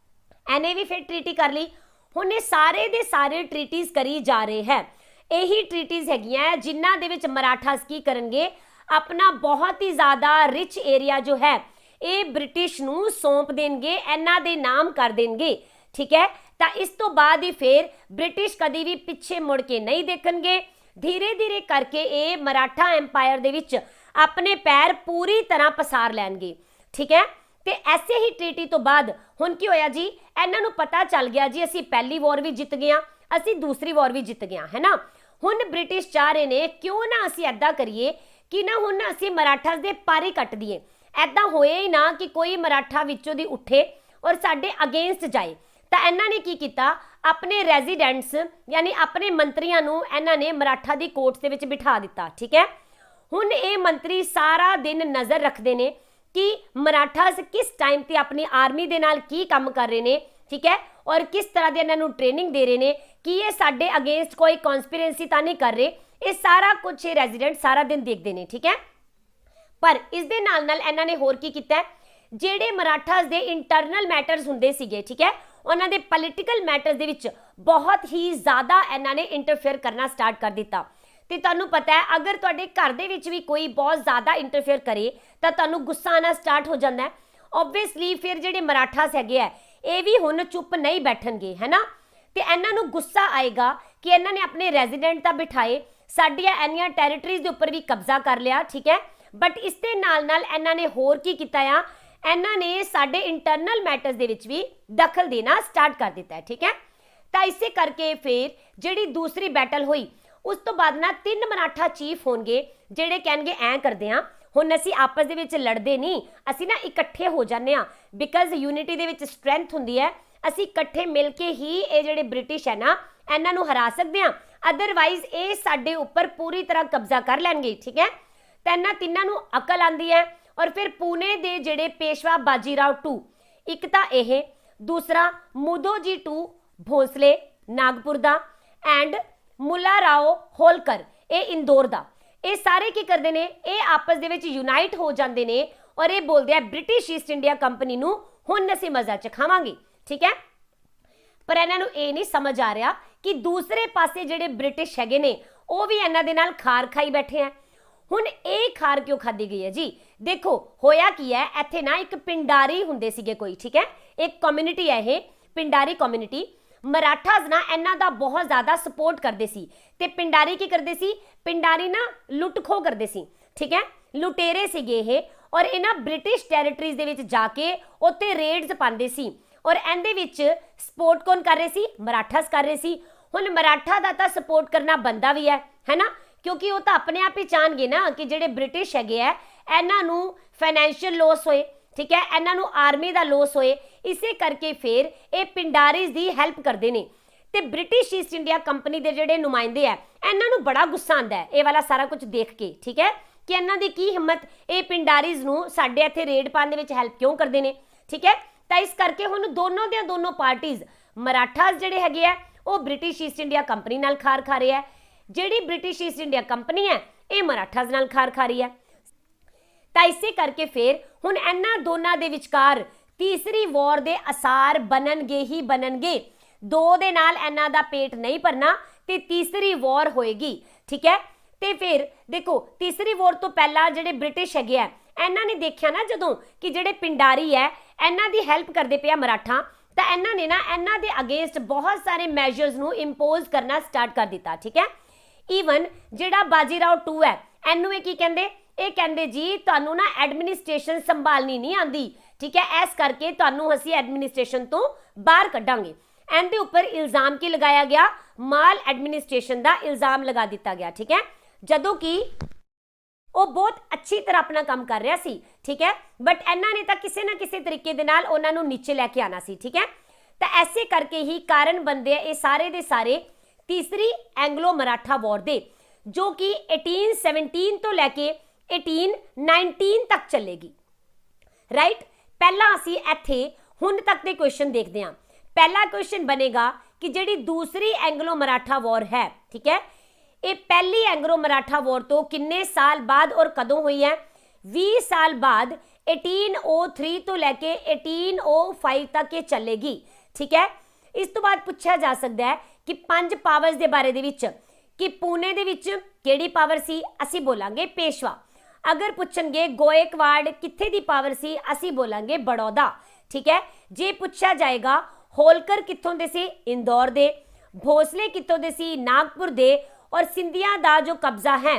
ਇਹਨੇ ਵੀ ਫਿਰ ਟ੍ਰੀਟੀ ਕਰ ਲਈ। ਹੁਣ ਇਹ ਸਾਰੇ ਦੇ ਸਾਰੇ ਟ੍ਰੀਟੀਜ਼ ਕਰੀ ਜਾ ਰਹੇ ਹੈ। ਇਹੀ ਟ੍ਰੀਟੀਜ਼ ਹੈਗੀਆਂ ਜਿਨ੍ਹਾਂ ਦੇ ਵਿੱਚ ਮਰਾਠਾਸ ਕੀ ਕਰਨਗੇ? ਆਪਣਾ ਬਹੁਤ ਹੀ ਜ਼ਿਆਦਾ ਰਿਚ ਏਰੀਆ ਜੋ ਹੈ ਇਹ ਬ੍ਰਿਟਿਸ਼ ਨੂੰ ਸੌਂਪ ਦੇਣਗੇ, ਇਹਨਾਂ ਦੇ ਨਾਮ ਕਰ ਦੇਣਗੇ, ਠੀਕ ਹੈ। ਤਾਂ ਇਸ ਤੋਂ ਬਾਅਦ ਹੀ ਫਿਰ ਬ੍ਰਿਟਿਸ਼ ਕਦੀ ਵੀ ਪਿੱਛੇ ਮੁੜ ਕੇ ਨਹੀਂ ਦੇਖਣਗੇ। ਧੀਰੇ ਧੀਰੇ ਕਰਕੇ ਇਹ ਮਰਾਠਾ ਐਮਪਾਇਰ ਦੇ ਵਿੱਚ ਆਪਣੇ ਪੈਰ ਪੂਰੀ ਤਰ੍ਹਾਂ ਪਸਾਰ ਲੈਣਗੇ, ਠੀਕ ਹੈ। ਤੇ ਐਸੇ ਹੀ ਟ੍ਰੀਟੀ ਤੋਂ ਬਾਅਦ ਹੁਣ ਕੀ ਹੋਇਆ ਜੀ? ਇਹਨਾਂ ਨੂੰ ਪਤਾ ਚੱਲ ਗਿਆ ਜੀ ਅਸੀਂ ਪਹਿਲੀ ਵਾਰ ਵੀ ਜਿੱਤ ਗਏ, ਅਸੀਂ ਦੂਸਰੀ ਵਾਰ ਵੀ ਜਿੱਤ ਗਏ, ਹੈ ਨਾ। ਹੁਣ ਬ੍ਰਿਟਿਸ਼ ਚਾਹ ਰਹੇ ਨੇ ਕਿਉਂ ਨਾ ਅਸੀਂ ਐਦਾਂ ਕਰੀਏ ਕਿ ਨਾ ਹੁਣ ਅਸੀਂ ਮਰਾਠਾਸ ਦੇ ਪਰ ਹੀ ਕੱਟ ਦਈਏ, ਐਦਾਂ ਹੋਏ ਹੀ ਨਾ ਕਿ ਕੋਈ ਮਰਾਠਾ ਵਿੱਚੋਂ ਦੀ ਉੱਠੇ ਔਰ ਸਾਡੇ ਅਗੇਂਸਟ ਜਾਏ। ਤਾਂ ਇਹਨਾਂ ਨੇ ਕੀ ਕੀਤਾ? ਆਪਣੇ ਰੈਜ਼ੀਡੈਂਟਸ ਯਾਨੀ ਆਪਣੇ ਮੰਤਰੀਆਂ ਨੂੰ ਇਹਨਾਂ ਨੇ ਮਰਾਠਾ ਦੀ ਕੋਰਟ ਦੇ ਵਿੱਚ ਬਿਠਾ ਦਿੱਤਾ, ਠੀਕ ਹੈ। ਹੁਣ ਇਹ ਮੰਤਰੀ ਸਾਰਾ ਦਿਨ ਨਜ਼ਰ ਰੱਖਦੇ ਨੇ ਕਿ ਮਰਾਠਾਸ ਕਿਸ ਟਾਈਮ ਤੇ ਆਪਣੀ ਆਰਮੀ ਦੇ ਨਾਲ ਕੀ ਕੰਮ ਕਰ ਰਹੇ ਨੇ, ਠੀਕ ਹੈ, ਔਰ ਕਿਸ ਤਰ੍ਹਾਂ ਦੇ ਇਹਨਾਂ ਨੂੰ ਟ੍ਰੇਨਿੰਗ ਦੇ ਰਹੇ ਨੇ ਕਿ ਇਹ ਸਾਡੇ ਅਗੇਂਸਟ ਕੋਈ ਕਨਸਪੀਰੇਸੀ ਤਾਂ ਨਹੀਂ ਕਰ ਰਹੇ। ਇਹ ਸਾਰਾ ਕੁਝ ਇਹ ਰੈਜ਼ੀਡੈਂਟ ਸਾਰਾ ਦਿਨ ਦੇਖਦੇ ਨੇ, ਠੀਕ ਹੈ। ਪਰ ਇਸ ਦੇ ਨਾਲ ਨਾਲ ਇਹਨਾਂ ਨੇ ਹੋਰ ਕੀ ਕੀਤਾ? ਜਿਹੜੇ ਮਰਾਠਾਸ ਦੇ ਇੰਟਰਨਲ ਮੈਟਰਸ ਹੁੰਦੇ ਸੀਗੇ, ਠੀਕ ਹੈ, ਉਹਨਾਂ ਦੇ ਪੋਲੀਟੀਕਲ ਮੈਟਰਸ ਦੇ ਵਿੱਚ बहुत ही ज़्यादा इन्होंने इंटरफेयर करना स्टार्ट कर दिता। तो तुहानूं पता है अगर तुहाडे घर दे विच भी कोई बहुत ज़्यादा इंटरफेयर करे तो तुहानूं गुस्सा आना स्टार्ट हो जाता है। ओबवियसली फिर जिहड़े मराठास हैगे आ ये भी हुण चुप नहीं बैठणगे, है ना। तो इन्हों गुस्सा आएगा कि इन्होंने अपने रेजिडेंट तो बिठाए, साडियां इन्नियां टैरेटरीज के उपर भी कब्जा कर लिया, ठीक है। बट इस दे नाल नाल इन्होंने होर की कीता आ, इन्होंने साडे इंटरनल मैटर्स दे विच भी दखल देना स्टार्ट कर दिता है, ठीक है। तो इसे करके फिर जिहड़ी दूसरी बैटल हुई उस तो बाद ना 3 मराठा चीफ होणगे जिहड़े कहणगे ऐ करदे आ हुण असीं आपस दे विच लड़दे नहीं, असीं ना इकट्ठे हो जाने आ, बिकॉज यूनिटी दे विच स्ट्रेंथ हुंदी है, असीं इकट्ठे मिल के ही ये जिहड़े ब्रिटिश है ना इन्हां नूं हरा सकदे आ, अदरवाइज ये साडे उपर पूरी तरह कब्जा कर लैणगे, ठीक है। तो इन्हां तिन्नां नूं अकल आंदी है और फिर पुणे दे जिहड़े पेशवा बाजीराव टू, एक तो यह, दूसरा मुदोजी टू भोसले नागपुर दा एंड मुला राव होलकर ये इंदौर दा, ये सारे की करते हैं, ये आपस दे विच यूनाइट हो जाते हैं और ये बोलते हैं ब्रिटिश ईस्ट इंडिया कंपनी नूं हुण असीं मज़ा चखावांगे, ठीक है। पर इन्हां नूं ये नहीं समझ आ रहा कि दूसरे पासे जिहड़े ब्रिटिश हैगे ने वो भी इन्हां दे नाल खार खाई बैठे हैं। हुण ये खार क्यों खाधी गई है जी? देखो होया की है, इत्थे ना एक पिंडारी हुंदे सीगे कोई, ठीक है, एक कम्यूनिटी है ये पिंडारी कम्यूनिटी। मराठास ना इन्हां दा बहुत ज़्यादा सपोर्ट करते सी ते पिंडारी की करते सी, पिंडारी ना लुट खो करते सी, ठीक है, लुटेरे सीगे ये और इन्हां ब्रिटिश टैरेटरीज दे विच जाके उत्ते रेड्स पांदे सी और इहदे विच सपोर्ट कौन कर रहे सी? मराठास कर रहे सी। हुण मराठा दा तां सपोर्ट करना बनदा भी है ना, क्योंकि वो तो अपने आप ही चाहणगे ना कि जिहड़े ब्रिटिश हैगे आ इन्हां नूं फाइनैंशियल लॉस होए, ठीक है, इन्हां नूं आर्मी दा लॉस होए, इसे करके फिर ये पिंडारीज दी हैल्प करते हैं। तो ब्रिटिश ईस्ट इंडिया कंपनी के जिहड़े नुमाइंदे है इन्हां नूं बड़ा गुस्सा आंदा है ये वाला सारा कुछ देख के, ठीक है, कि इन्हां दी की हिम्मत ये पिंडारीज नूं साडे इत्थे रेड पाउण दे विच हैल्प क्यों करते हैं, ठीक है। तो इस करके हुण दोनों दियां दोनों पार्टीज मराठास जिहड़े हैगे आ वो ब्रिटिश ईस्ट इंडिया कंपनी नाल खार खा रहे हैं, जिहड़ी ब्रिटिश ईस्ट इंडिया कंपनी है ये मराठास नाल खार खा रही है। तो इसे करके फिर हुण इन्हां दोनां दे विचकार तीसरी वॉर दे असार बननगे ही बननगे, दो दे नाल इन्हां दा पेट नहीं भरना ते तीसरी वॉर होएगी, ठीक है। तो फिर देखो तीसरी वॉर तो पहला जिहड़े ब्रिटिश हैगे आ इन्हां ने देखिया ना जदों कि जिहड़े पिंडारी है इन्हां दी हैल्प करदे पिया मराठा, तो इन्हां ने ना इन्हां दे अगेंस्ट बहुत सारे मैजर्स नूं इंपोज करना स्टार्ट कर दिता, ठीक है। ईवन जिहड़ा बाजीराव टू है इहनूं ये की कहंदे, ये कहंदे जी तुहानूं ना एडमिनिस्ट्रेशन संभालनी नहीं आंदी, ठीक है, इस करके तुहानूं असीं एडमिनिस्ट्रेशन तो बाहर कड्डांगे। इहदे उपर इल्जाम की लगाया गया? माल एडमिनिस्ट्रेशन का इल्जाम लगा दिता गया, ठीक है, जदों कि वो बहुत अच्छी तरह अपना काम कर रहा सी, ठीक है, बट इन्हां ने तो किसी ना किसी तरीके दे नाल उन्हां नूं नीचे लैके आना सी, ठीक है। तो ऐसे करके ही कारण बनते हैं ये सारे दे सारे तीसरी एंग्लो मराठा वॉर दे, जो कि 1817 तो लैके 1819 तक चलेगी, राइट। पहला असी इत्थे हुण तक के क्वेश्चन देखते हैं। पहला क्वेश्चन बनेगा कि जिहड़ी दूसरी एंग्लो मराठा वॉर है, ठीक है, ये पहली एंग्लो मराठा वॉर तो किन्ने साल बाद और कदों हुई है? 20 साल बाद 1803 तो लैके 1805 तक ये चलेगी, ठीक है। इस तो बाद पूछा जा सकता है कि 5 पावर्स के बारे दे विच कि पुणे दे विच किहड़ी पावर सी? असी बोलांगे पेशवा। अगर पूछणगे गोयकवाड़ कित्थे दी पावर सी? असी बोलांगे बड़ौदा, ठीक है। जे पूछा जाएगा होलकर कित्थों दे सी? इंदौर दे। भोसले कित्थों दे सी? नागपुर दे। और सिंधिया दा जो कब्जा है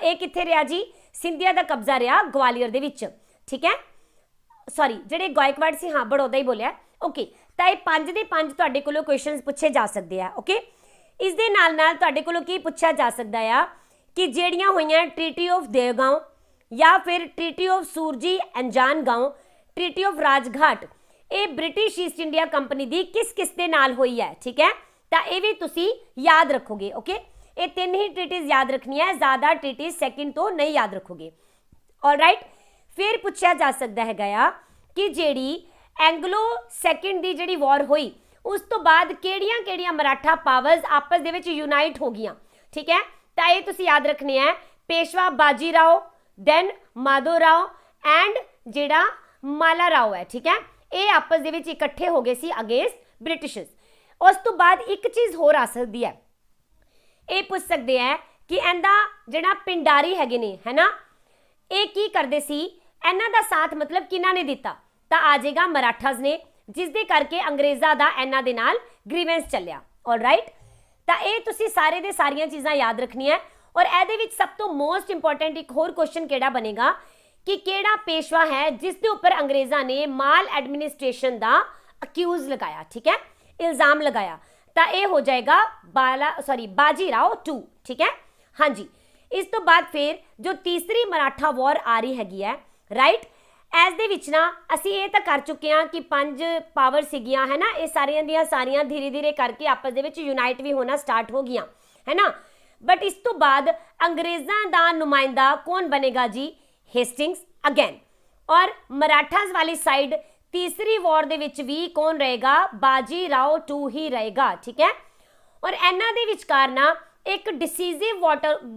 ये कित्थे रहा जी? सिंधिया दा कब्जा रहा ग्वालियर दे विच, ठीक है, सॉरी जिहड़े गोयकवाड़ सी, हाँ बड़ौदा ही बोलिया, ओके। तो ये 5 दे 5 तुहाडे कोलों क्वेश्चन पूछे जा सकते हैं, ओके। इस दे नाल नाल तुहाडे कोलों की पूछा जा सकता है कि जिहड़ियां होईयां ट्रीटी ऑफ देवगांव या फिर ट्रीटी ऑफ सूरजी अंजान गांव, ट्रीटी ऑफ राजघाट, ये ब्रिटिश ईस्ट इंडिया कंपनी दी किस किस दे नाल होई है, ठीक है। तो ये भी तुसी याद रखोगे, ओके। ये 3 ही ट्रीटीज याद रखनी है, ज़्यादा ट्रीटीज सेकंड तो नहीं याद रखोगे, ऑलराइट। फिर पूछा जा सकता है गया कि जेड़ी एंग्लो सैकेंड दी जेड़ी वॉर हुई उस तो बाद केड़ियां केड़ियां मराठा पावर्स आपस दे विच यूनाइट हो गईयां, ठीक है। तो ये तुसी याद रखने है पेशवा बाजीराव, देन माधोराव एंड जेड़ा मालाराव है, ठीक है, ये आपस दे विच इकट्ठे हो गए सी अगेंस्ट ब्रिटिशर्स। उस तो बाद एक चीज़ होर आ सकती है, ये पूछ सकते हैं कि इहदा जिहड़ा पिंडारी हैगे ने है ना, ये की करते सी, इन्हां दा साथ मतलब किन्हां ने दिता, तो आ जाएगा मराठाज ने, जिस दे करके अंग्रेज़ां दा इन्हां दे नाल ग्रीवेंस चलिया। ऑलराइट, तो ये तुसी सारे दे सारियां चीज़ां याद रखनियां। और इहदे विच सब तो मोस्ट इंपॉर्टेंट एक होर क्वेश्चन केड़ा बनेगा कि केड़ा पेशवा है जिस दे उपर अंग्रेज़ां ने माल एडमिनिस्ट्रेशन दा अक्यूज लगाया, ठीक है, इल्ज़ाम लगाया, तो ये हो जाएगा बाजीराव 2, ठीक है। हाँ जी, इस तो बाद फिर जो तीसरी मराठा वॉर आ रही हैगी है, राइट, एस दे विच ना असी ये तो कर चुके हैं कि 5 पावर सीगियां है ना, ये सारियां दियां सारियां धीरे धीरे करके आपस दे विच यूनाइट भी होना स्टार्ट हो गई है ना। बट इस तो बाद अंग्रेज़ां दा नुमाइंदा कौन बनेगा जी, हेस्टिंग्स अगेन। और मराठाज वाली साइड तीसरी वॉर दे विच भी कौन रहेगा, बाजीराव 2 ही रहेगा, ठीक है। और इन्हां दे विचकार ना एक डिसीजिव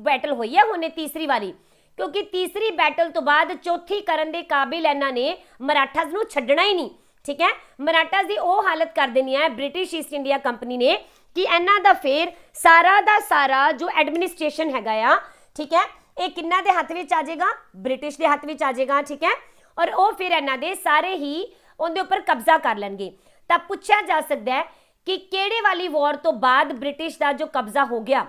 बैटल हुई है हुणे तीसरी वारी, क्योंकि तीसरी बैटल तो बाद चौथी करन दे काबिल इन्हां ने मराठाज नूं छड्डना ही नहीं, ठीक है। मराठाज दी ओ हालत कर देनी है ब्रिटिश ईस्ट इंडिया कंपनी ने कि इन्हां दा फिर सारा दा सारा जो एडमिनिस्ट्रेशन हैगा आ, ठीक है, ये किन्ना दे हत्थ विच आ जाएगा, ब्रिटिश दे हत्थ विच आ जाएगा, ठीक है। और वो फिर इन्हां दे सारे ही उनके उपर कब्जा कर लेंगे। तो पूछा जा सकता है कि केड़े वाली वॉर तो बाद ब्रिटिश का जो कब्जा हो गया,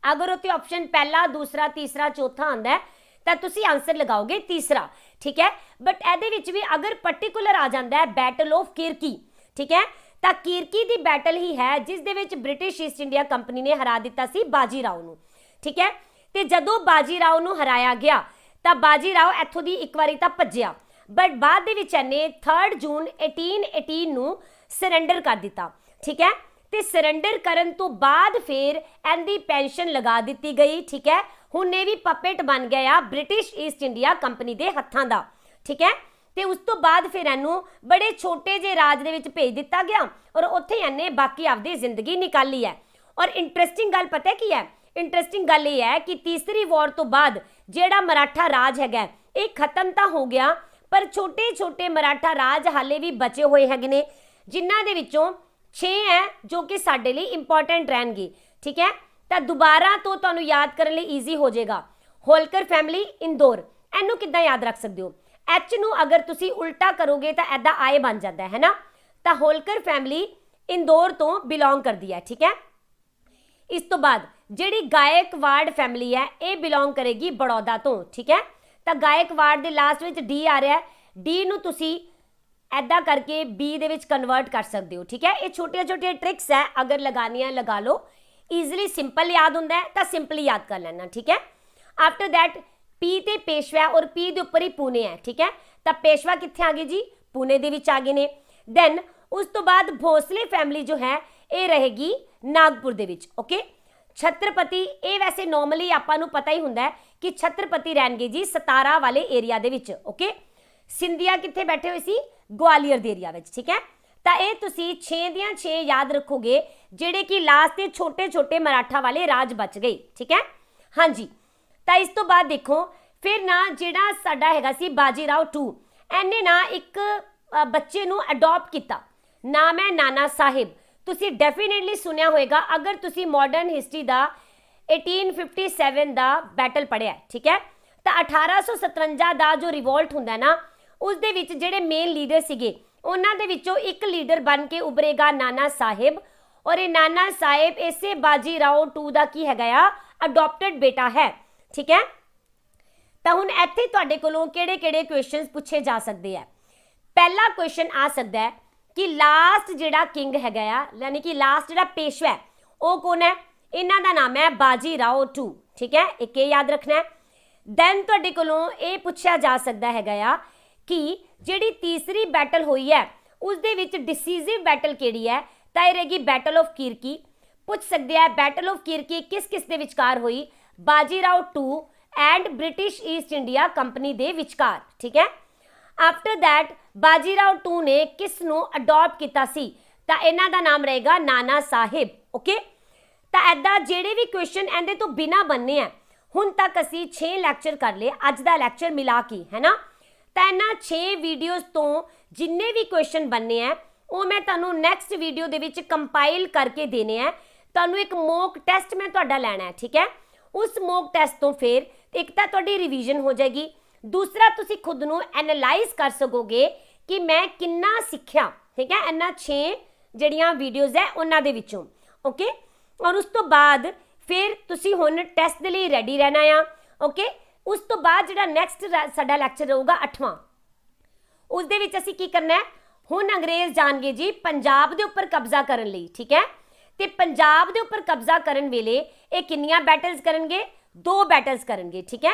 अगर उत्ते ऑप्शन पहला दूसरा तीसरा चौथा आंदा है तो तुसी आंसर लगाओगे तीसरा, ठीक है। बट एदे विच भी अगर पर्टिकुलर आ जाता है बैटल ऑफ किरकी, ठीक है, तो किरकी दी बैटल ही है जिस दे विच ब्रिटिश ईस्ट इंडिया कंपनी ने हरा दिता सी बाजीराव नूं, ठीक है। तो जदों बाजीराव नूं हराया गया तो बाजीराव इत्थों दी एक बारी तां भज्जिया, बट बाद दे विच इहने 3 जून 1818 नूं सरेंडर कर दिता, ठीक है। तो सरेंडर करन तो बाद फिर इहदी पेंशन लगा दी गई, ठीक है। हुण ये भी पपेट बन गया ब्रिटिश ईस्ट इंडिया कंपनी के हत्थां दा, ठीक है। तो उस तो बाद फिर इहनूं बड़े छोटे जे राज दे विच भेज दिता गया और उत्थे इहने बाकी आपदी जिंदगी निकाली है। और इंटरेस्टिंग गल पता है की है, इंटरेस्टिंग गल ये है कि तीसरी वॉर तो बाद जिहड़ा मराठा राज हैगा ये खत्म तो हो गया, पर छोटे छोटे मराठा राज हाले भी बचे हुए हैगे ने, जिन्हां दे विचों 6 है जो कि साडे लई इंपॉर्टेंट रहणगे, ठीक है। तो दोबारा तो तुहानूं याद करने लई ईजी हो जाएगा। होलकर फैमिली इंदौर, इहनूं किद्दां याद रख सकते हो, एच नूं अगर तुसी उल्टा करोगे तो ऐदा आए बन जाता है ना। तो होलकर फैमिली इंदौर तो बिलोंग करती है, ठीक है। इस तो बाद जिहड़ी गायकवाड़ फैमिली है ये बिलोंग करेगी बड़ौदा तो, ठीक है। तो गायकवाड़ दे लास्ट विच डी आ रहा है, डी नूं तुसी ऐदा करके बी दे विच कन्वर्ट कर सकते हो, ठीक है। ये छोटिया छोटिया ट्रिक्स है, अगर लगानियां लगा लो, ईजिली सिंपल याद होंदा है तो सिंपली याद कर लेना, ठीक है। आफ्टर दैट पी ते पेशवा और पी दे उपर ही पुणे है, ठीक है। तो पेशवा कित्थे आ गए जी, पुणे दे विच आ गए ने। दैन उस तो बाद भोसले फैमिली जो है ये रहेगी नागपुर दे विच, ओके। छत्रपति ये वैसे नॉर्मली आपां नूं पता ही हुंदा है कि छत्रपति रहणगे जी सतारा वाले एरिया दे विच, ओके। सिंधिया कित्थे बैठे हुए सी, ग्वालियर दे एरिया विच, ठीक है। तो ये तुसी 6 दियां 6 याद रखोगे जिहड़े कि लास्ट के छोटे छोटे मराठा वाले राज बच गए, ठीक है। हाँ जी, तो इस तो बाद देखो फिर ना जिहड़ा साडा हैगा सी बाजीराव 2, इहने ना एक बच्चे नूं अडॉप्ट किया, नाम है नाना साहिब। तुसी डेफिनेटली सुनिया होएगा अगर तुसी मॉडर्न हिस्ट्री दा 1857 दा बैटल पढ़िया, ठीक है। तो 1857 दा जो रिवोल्ट हुंदा ना उस दे विच जिहड़े मेन लीडर सीगे उन्हां दे विचों एक लीडर बन के उभरेगा नाना साहिब, और ये नाना साहिब इसे बाजीराव 2 दा की हैगा आ अडॉप्टेड बेटा है, ठीक है। तो हुण इत्थे तुहाडे कोलों किहड़े-किहड़े क्वेश्चनस पूछे जा सकते हैं। पहला क्वेश्चन आ सकता है कि लास्ट जिहड़ा किंग हैगा आ, यानी कि लास्ट जिहड़ा पेशवा है वो कौन है, इन्हां दा नाम है बाजीराव 2, ठीक है। एक याद रखना है। दैन तुहाडे कोलों ये पूछा जा सकता हैगा आ कि जिहड़ी तीसरी बैटल हुई है उस दे विच डिसीजिव बैटल किहड़ी है, तो ये रहेगी बैटल ऑफ किरकी। पूछ सकते हैं बैटल ऑफ किरकी किस किस दे विचकार हुई, Bajirao 2 and British East India Company दे विचकार, ठीक है। आफ्टर दैट बाजीराव 2 ने किस नूं अडॉप्ट किया सी, तो इन्हां दा नाम रहेगा नाना साहिब, ओके। तो ऐदा जिहड़े भी क्वेश्चन इहदे तो बिना बनने हैं, हुण तक असीं 6 लैक्चर कर लिए, अज दा लैक्चर मिला के, है ना। तो इन्हां 6 वीडियोज़ तो जिन्ने भी क्वेश्चन बनने हैं ਉਹ ਮੈਂ ਤੁਹਾਨੂੰ ਨੈਕਸਟ ਵੀਡੀਓ ਦੇ ਵਿੱਚ ਕੰਪਾਈਲ ਕਰਕੇ ਦੇਣੇ ਹੈ। ਤੁਹਾਨੂੰ ਇੱਕ ਮੌਕ ਟੈਸਟ ਮੈਂ ਤੁਹਾਡਾ ਲੈਣਾ ਹੈ, ਠੀਕ ਹੈ। ਉਸ ਮੌਕ ਟੈਸਟ ਤੋਂ ਫਿਰ ਇੱਕ ਤਾਂ ਤੁਹਾਡੀ ਰਿਵੀਜ਼ਨ ਹੋ ਜਾਏਗੀ, ਦੂਸਰਾ ਤੁਸੀਂ ਖੁਦ ਨੂੰ ਐਨਾਲਾਈਜ਼ ਕਰ ਸਕੋਗੇ ਕਿ ਮੈਂ ਕਿੰਨਾ ਸਿੱਖਿਆ, ਠੀਕ ਹੈ, ਇਹਨਾਂ 6 ਜਿਹੜੀਆਂ ਵੀਡੀਓਜ਼ ਹੈ ਉਹਨਾਂ ਦੇ ਵਿੱਚੋਂ। ਓਕੇ, ਔਰ ਉਸ ਤੋਂ ਬਾਅਦ ਫਿਰ ਤੁਸੀਂ ਹੁਣ ਟੈਸਟ ਦੇ ਲਈ ਰੈਡੀ ਰਹਿਣਾ ਆ। ਓਕੇ, ਉਸ ਤੋਂ ਬਾਅਦ ਜਿਹੜਾ ਨੈਕਸਟ ਸਾਡਾ ਲੈਕਚਰ ਰਹੂਗਾ 8ਵਾਂ, ਉਸ ਦੇ ਵਿੱਚ ਅਸੀਂ ਕੀ ਕਰਨਾ ਹੈ, ਹੁਣ ਅੰਗਰੇਜ਼ ਜਾਣਗੇ ਜੀ ਪੰਜਾਬ ਦੇ ਉੱਪਰ ਕਬਜ਼ਾ ਕਰਨ ਲਈ, ਠੀਕ ਹੈ। ਤੇ ਪੰਜਾਬ ਦੇ ਉੱਪਰ ਕਬਜ਼ਾ ਕਰਨ ਵੇਲੇ ਇਹ ਕਿੰਨੀਆਂ ਬੈਟਲਸ ਕਰਨਗੇ, 2 ਬੈਟਲਸ ਕਰਨਗੇ, ਠੀਕ ਹੈ।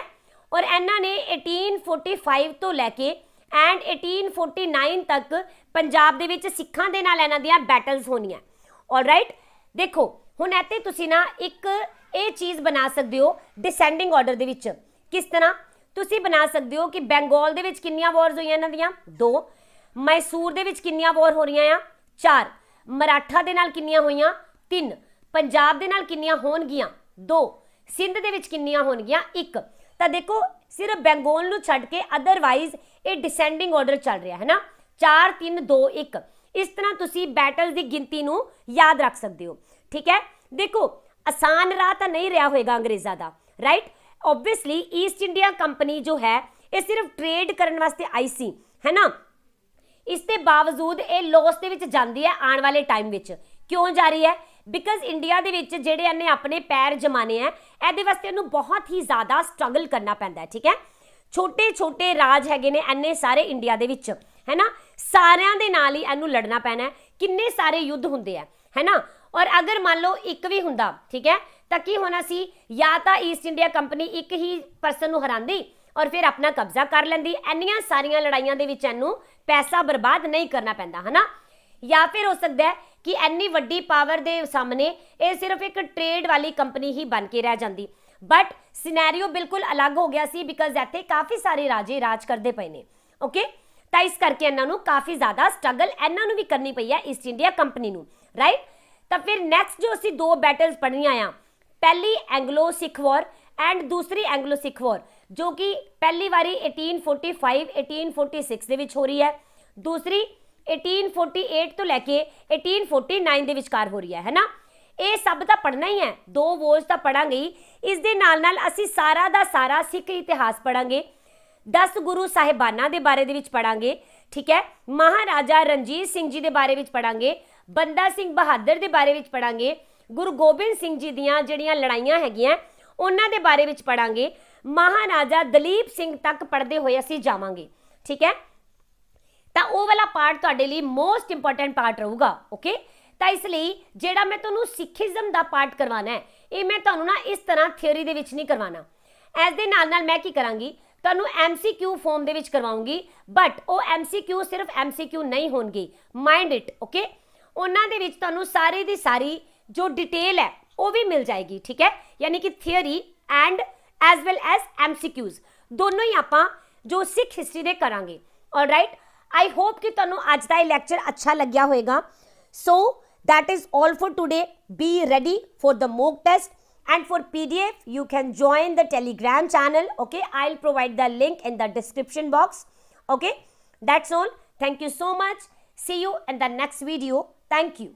ਔਰ ਇਹਨਾਂ ਨੇ 1845 ਤੋਂ ਲੈ ਕੇ ਐਂਡ 1849 ਤੱਕ ਪੰਜਾਬ ਦੇ ਵਿੱਚ ਸਿੱਖਾਂ ਦੇ ਨਾਲ ਇਹਨਾਂ ਦੀਆਂ ਬੈਟਲਸ ਹੋਣੀਆਂ। ਆਲਰਾਈਟ, ਦੇਖੋ ਹੁਣ ਇੱਥੇ ਤੁਸੀਂ ਨਾ ਇੱਕ ਇਹ ਚੀਜ਼ ਬਣਾ ਸਕਦੇ ਹੋ ਡਿਸੈਂਡਿੰਗ ਆਰਡਰ ਦੇ ਵਿੱਚ। ਕਿਸ ਤਰ੍ਹਾਂ ਤੁਸੀਂ ਬਣਾ ਸਕਦੇ ਹੋ ਕਿ ਬੰਗਾਲ ਦੇ ਵਿੱਚ ਕਿੰਨੀਆਂ ਵਾਰਸ ਹੋਈਆਂ ਇਹਨਾਂ ਦੀਆਂ, 2। ਮੈਸੂਰ ਦੇ ਵਿੱਚ ਕਿੰਨੀਆਂ ਵਾਰ ਹੋ ਰਹੀਆਂ ਆ, 4। ਮਰਾਠਾ ਦੇ ਨਾਲ ਕਿੰਨੀਆਂ ਹੋਈਆਂ, 3। ਪੰਜਾਬ ਦੇ ਨਾਲ ਕਿੰਨੀਆਂ ਹੋਣਗੀਆਂ, 2। ਸਿੰਧ ਦੇ ਵਿੱਚ ਕਿੰਨੀਆਂ ਹੋਣਗੀਆਂ, 1। ਤਾਂ ਦੇਖੋ ਸਿਰਫ ਬੰਗਾਲ ਨੂੰ ਛੱਡ ਕੇ ਅਦਰਵਾਈਜ਼ ਇਹ ਡਿਸੈਂਡਿੰਗ ਆਰਡਰ ਚੱਲ ਰਿਹਾ ਹੈ ਨਾ, 4 3 2 1। ਇਸ ਤਰ੍ਹਾਂ ਤੁਸੀਂ ਬੈਟਲਸ ਦੀ ਗਿਣਤੀ ਨੂੰ ਯਾਦ ਰੱਖ ਸਕਦੇ ਹੋ, ਠੀਕ ਹੈ। ਦੇਖੋ ਆਸਾਨ ਰਾਹ ਤਾਂ ਨਹੀਂ ਰਿਹਾ ਹੋਏਗਾ ਅੰਗਰੇਜ਼ਾਂ ਦਾ, right. Obviously East India Company ਜੋ ਹੈ ਇਹ ਸਿਰਫ ਟ੍ਰੇਡ ਕਰਨ ਵਾਸਤੇ ਆਈ ਸੀ, ਹੈ ਨਾ। ਇਸ ਦੇ ਬਾਵਜੂਦ ਇਹ ਲਾਸ ਦੇ ਵਿੱਚ ਜਾਂਦੀ ਹੈ ਆਉਣ ਵਾਲੇ ਟਾਈਮ ਵਿੱਚ। ਕਿਉਂ ਜਾ ਰਹੀ ਹੈ? ਬਿਕਾਜ਼ ਇੰਡੀਆ ਦੇ ਵਿੱਚ ਜਿਹੜੇ ਇਹਨੇ ਆਪਣੇ ਪੈਰ ਜਮਾਨੇ ਹੈ, ਇਹਦੇ ਵਾਸਤੇ ਇਹਨੂੰ ਬਹੁਤ ਹੀ ਜ਼ਿਆਦਾ ਸਟਰਗਲ ਕਰਨਾ ਪੈਂਦਾ ਹੈ, ਠੀਕ ਹੈ। ਛੋਟੇ ਛੋਟੇ ਰਾਜ ਹੈਗੇ ਨੇ ਇੰਨੇ ਸਾਰੇ ਇੰਡੀਆ ਦੇ ਵਿੱਚ, ਹੈ ਨਾ, ਸਾਰਿਆਂ ਦੇ ਨਾਲ ਹੀ ਇਹਨੂੰ ਲੜਨਾ ਪੈਣਾ ਹੈ। ਕਿੰਨੇ ਸਾਰੇ ਯੁੱਧ ਹੁੰਦੇ ਆ, ਹੈ ਨਾ। ਔਰ ਅਗਰ ਮੰਨ ਲਓ ਇੱਕ ਵੀ ਹੁੰਦਾ, ਠੀਕ ਹੈ, ਤਾਂ ਕੀ ਹੋਣਾ ਸੀ, ਜਾਂ ਤਾਂ ਈਸਟ ਇੰਡੀਆ ਕੰਪਨੀ ਇੱਕ ਹੀ ਪਰਸਨ ਨੂੰ ਹਰਾਉਂਦੀ ਔਰ ਫਿਰ ਆਪਣਾ ਕਬਜ਼ਾ ਕਰ ਲੈਂਦੀ। ਇੰਨੀਆਂ ਸਾਰੀਆਂ ਲੜਾਈਆਂ ਦੇ ਵਿੱਚ ਇਹਨੂੰ ਪੈਸਾ ਬਰਬਾਦ ਨਹੀਂ ਕਰਨਾ ਪੈਂਦਾ, ਹੈ ਨਾ। ਜਾਂ ਫਿਰ ਹੋ ਸਕਦਾ ਹੈ ਕਿ ਇੰਨੀ ਵੱਡੀ ਪਾਵਰ ਦੇ ਸਾਹਮਣੇ ਇਹ ਸਿਰਫ ਇੱਕ ਟ੍ਰੇਡ ਵਾਲੀ ਕੰਪਨੀ ਹੀ ਬਣ ਕੇ ਰਹਿ ਜਾਂਦੀ। ਬਟ ਸਿਨੈਰੀਓ ਬਿਲਕੁਲ ਅਲੱਗ ਹੋ ਗਿਆ ਸੀ ਬਿਕਾਜ਼ ਇੱਥੇ ਕਾਫੀ ਸਾਰੇ ਰਾਜੇ ਰਾਜ ਕਰਦੇ ਪਏ ਨੇ। ਓਕੇ, ਤਾਂ ਇਸ ਕਰਕੇ ਇਹਨਾਂ ਨੂੰ ਕਾਫੀ ਜ਼ਿਆਦਾ ਸਟਰਗਲ ਇਹਨਾਂ ਨੂੰ ਵੀ ਕਰਨੀ ਪਈ ਹੈ ਈਸਟ ਇੰਡੀਆ ਕੰਪਨੀ ਨੂੰ, ਰਾਈਟ। ਤਾਂ ਫਿਰ ਨੈਕਸਟ ਜੋ ਅਸੀਂ 2 ਬੈਟਲਸ ਪੜ੍ਹਨੀਆਂ ਆ, ਪਹਿਲੀ ਐਂਗਲੋ ਸਿੱਖ ਵਾਰ ਐਂਡ ਦੂਸਰੀ ਐਂਗਲੋ ਸਿੱਖ ਵਾਰ, ਜੋ ਕਿ ਪਹਿਲੀ ਵਾਰੀ 1845 1846 ਦੇ ਵਿੱਚ ਹੋ ਰਹੀ ਹੈ, ਦੂਸਰੀ 1848 ਤੋਂ ਲੈ ਕੇ 1849 ਦੇ ਵਿਚਕਾਰ ਹੋ ਰਹੀ ਹੈ ਨਾ। ਇਹ ਸਭ ਤਾਂ ਪੜ੍ਹਨਾ ਹੀ ਹੈ, 2 ਵੋਰਸ ਤਾਂ ਪੜਾਂਗੇ ਹੀ। ਇਸ ਦੇ ਨਾਲ ਨਾਲ ਅਸੀਂ ਸਾਰਾ ਦਾ ਸਾਰਾ ਸਿੱਖ ਇਤਿਹਾਸ ਪੜਾਂਗੇ, 10 ਗੁਰੂ ਸਾਹਿਬਾਨਾਂ ਦੇ ਬਾਰੇ ਦੇ ਵਿੱਚ ਪੜਾਂਗੇ, ਠੀਕ ਹੈ। ਮਹਾਰਾਜਾ ਰਣਜੀਤ ਸਿੰਘ ਜੀ ਦੇ ਬਾਰੇ ਵਿੱਚ ਪੜਾਂਗੇ, ਬੰਦਾ ਸਿੰਘ ਬਹਾਦਰ ਦੇ ਬਾਰੇ ਵਿੱਚ ਪੜਾਂਗੇ, ਗੁਰੂ ਗੋਬਿੰਦ ਸਿੰਘ ਜੀ ਦੀਆਂ ਜਿਹੜੀਆਂ ਲੜਾਈਆਂ ਹੈਗੀਆਂ ਉਹਨਾਂ ਦੇ ਬਾਰੇ ਵਿੱਚ ਪੜਾਂਗੇ, ਮਹਾਰਾਜਾ ਦਲੀਪ ਸਿੰਘ ਤੱਕ ਪੜ੍ਹਦੇ ਹੋਏ ਅਸੀਂ ਜਾਵਾਂਗੇ, ਠੀਕ ਹੈ। ਤਾਂ ਉਹ ਵਾਲਾ ਪਾਰਟ ਤੁਹਾਡੇ ਲਈ ਮੋਸਟ ਇੰਪੋਰਟੈਂਟ ਪਾਰਟ ਰਹੂਗਾ। ਓਕੇ, ਤਾਂ ਇਸ ਲਈ ਜਿਹੜਾ ਮੈਂ ਤੁਹਾਨੂੰ ਸਿੱਖੀਜ਼ਮ ਦਾ ਪਾਰਟ ਕਰਵਾਉਣਾ ਹੈ, ਇਹ ਮੈਂ ਤੁਹਾਨੂੰ ਨਾ ਇਸ ਤਰ੍ਹਾਂ ਥਿਊਰੀ ਦੇ ਵਿੱਚ ਨਹੀਂ ਕਰਵਾਉਣਾ। ਇਸ ਦੇ ਨਾਲ ਨਾਲ ਮੈਂ ਕੀ ਕਰਾਂਗੀ, ਤੁਹਾਨੂੰ MCQ ਫਾਰਮ ਦੇ ਵਿੱਚ ਕਰਵਾਉਂਗੀ। ਬਟ ਉਹ MCQ ਸਿਰਫ MCQ ਨਹੀਂ ਹੋਣਗੇ, ਮਾਈਂਡ ਇਟ। ਓਕੇ, ਉਹਨਾਂ ਦੇ ਵਿੱਚ ਤੁਹਾਨੂੰ ਸਾਰੀ ਦੀ ਸਾਰੀ ਜੋ ਡਿਟੇਲ ਹੈ ਉਹ ਵੀ ਮਿਲ ਜਾਏਗੀ, ਠੀਕ ਹੈ। ਯਾਨੀ ਕਿ theory and as well as MCQs ਦੋਨੋਂ ਹੀ ਆਪਾਂ ਜੋ ਸਿੱਖ ਹਿਸਟਰੀ ਦੇ ਕਰਾਂਗੇ। ਆਲਰਾਈਟ, ਆਈ ਹੋਪ ਕਿ ਤੁਹਾਨੂੰ ਅੱਜ ਦਾ ਇਹ ਲੈਕਚਰ ਅੱਛਾ ਲੱਗਿਆ ਹੋਵੇਗਾ। ਸੋ that is all for today. Be ready for the mock test, and for PDF you can join the Telegram channel. Okay, I'll provide the link in the description box. Okay, that's all. Thank you so much. See you in the next video. Thank you.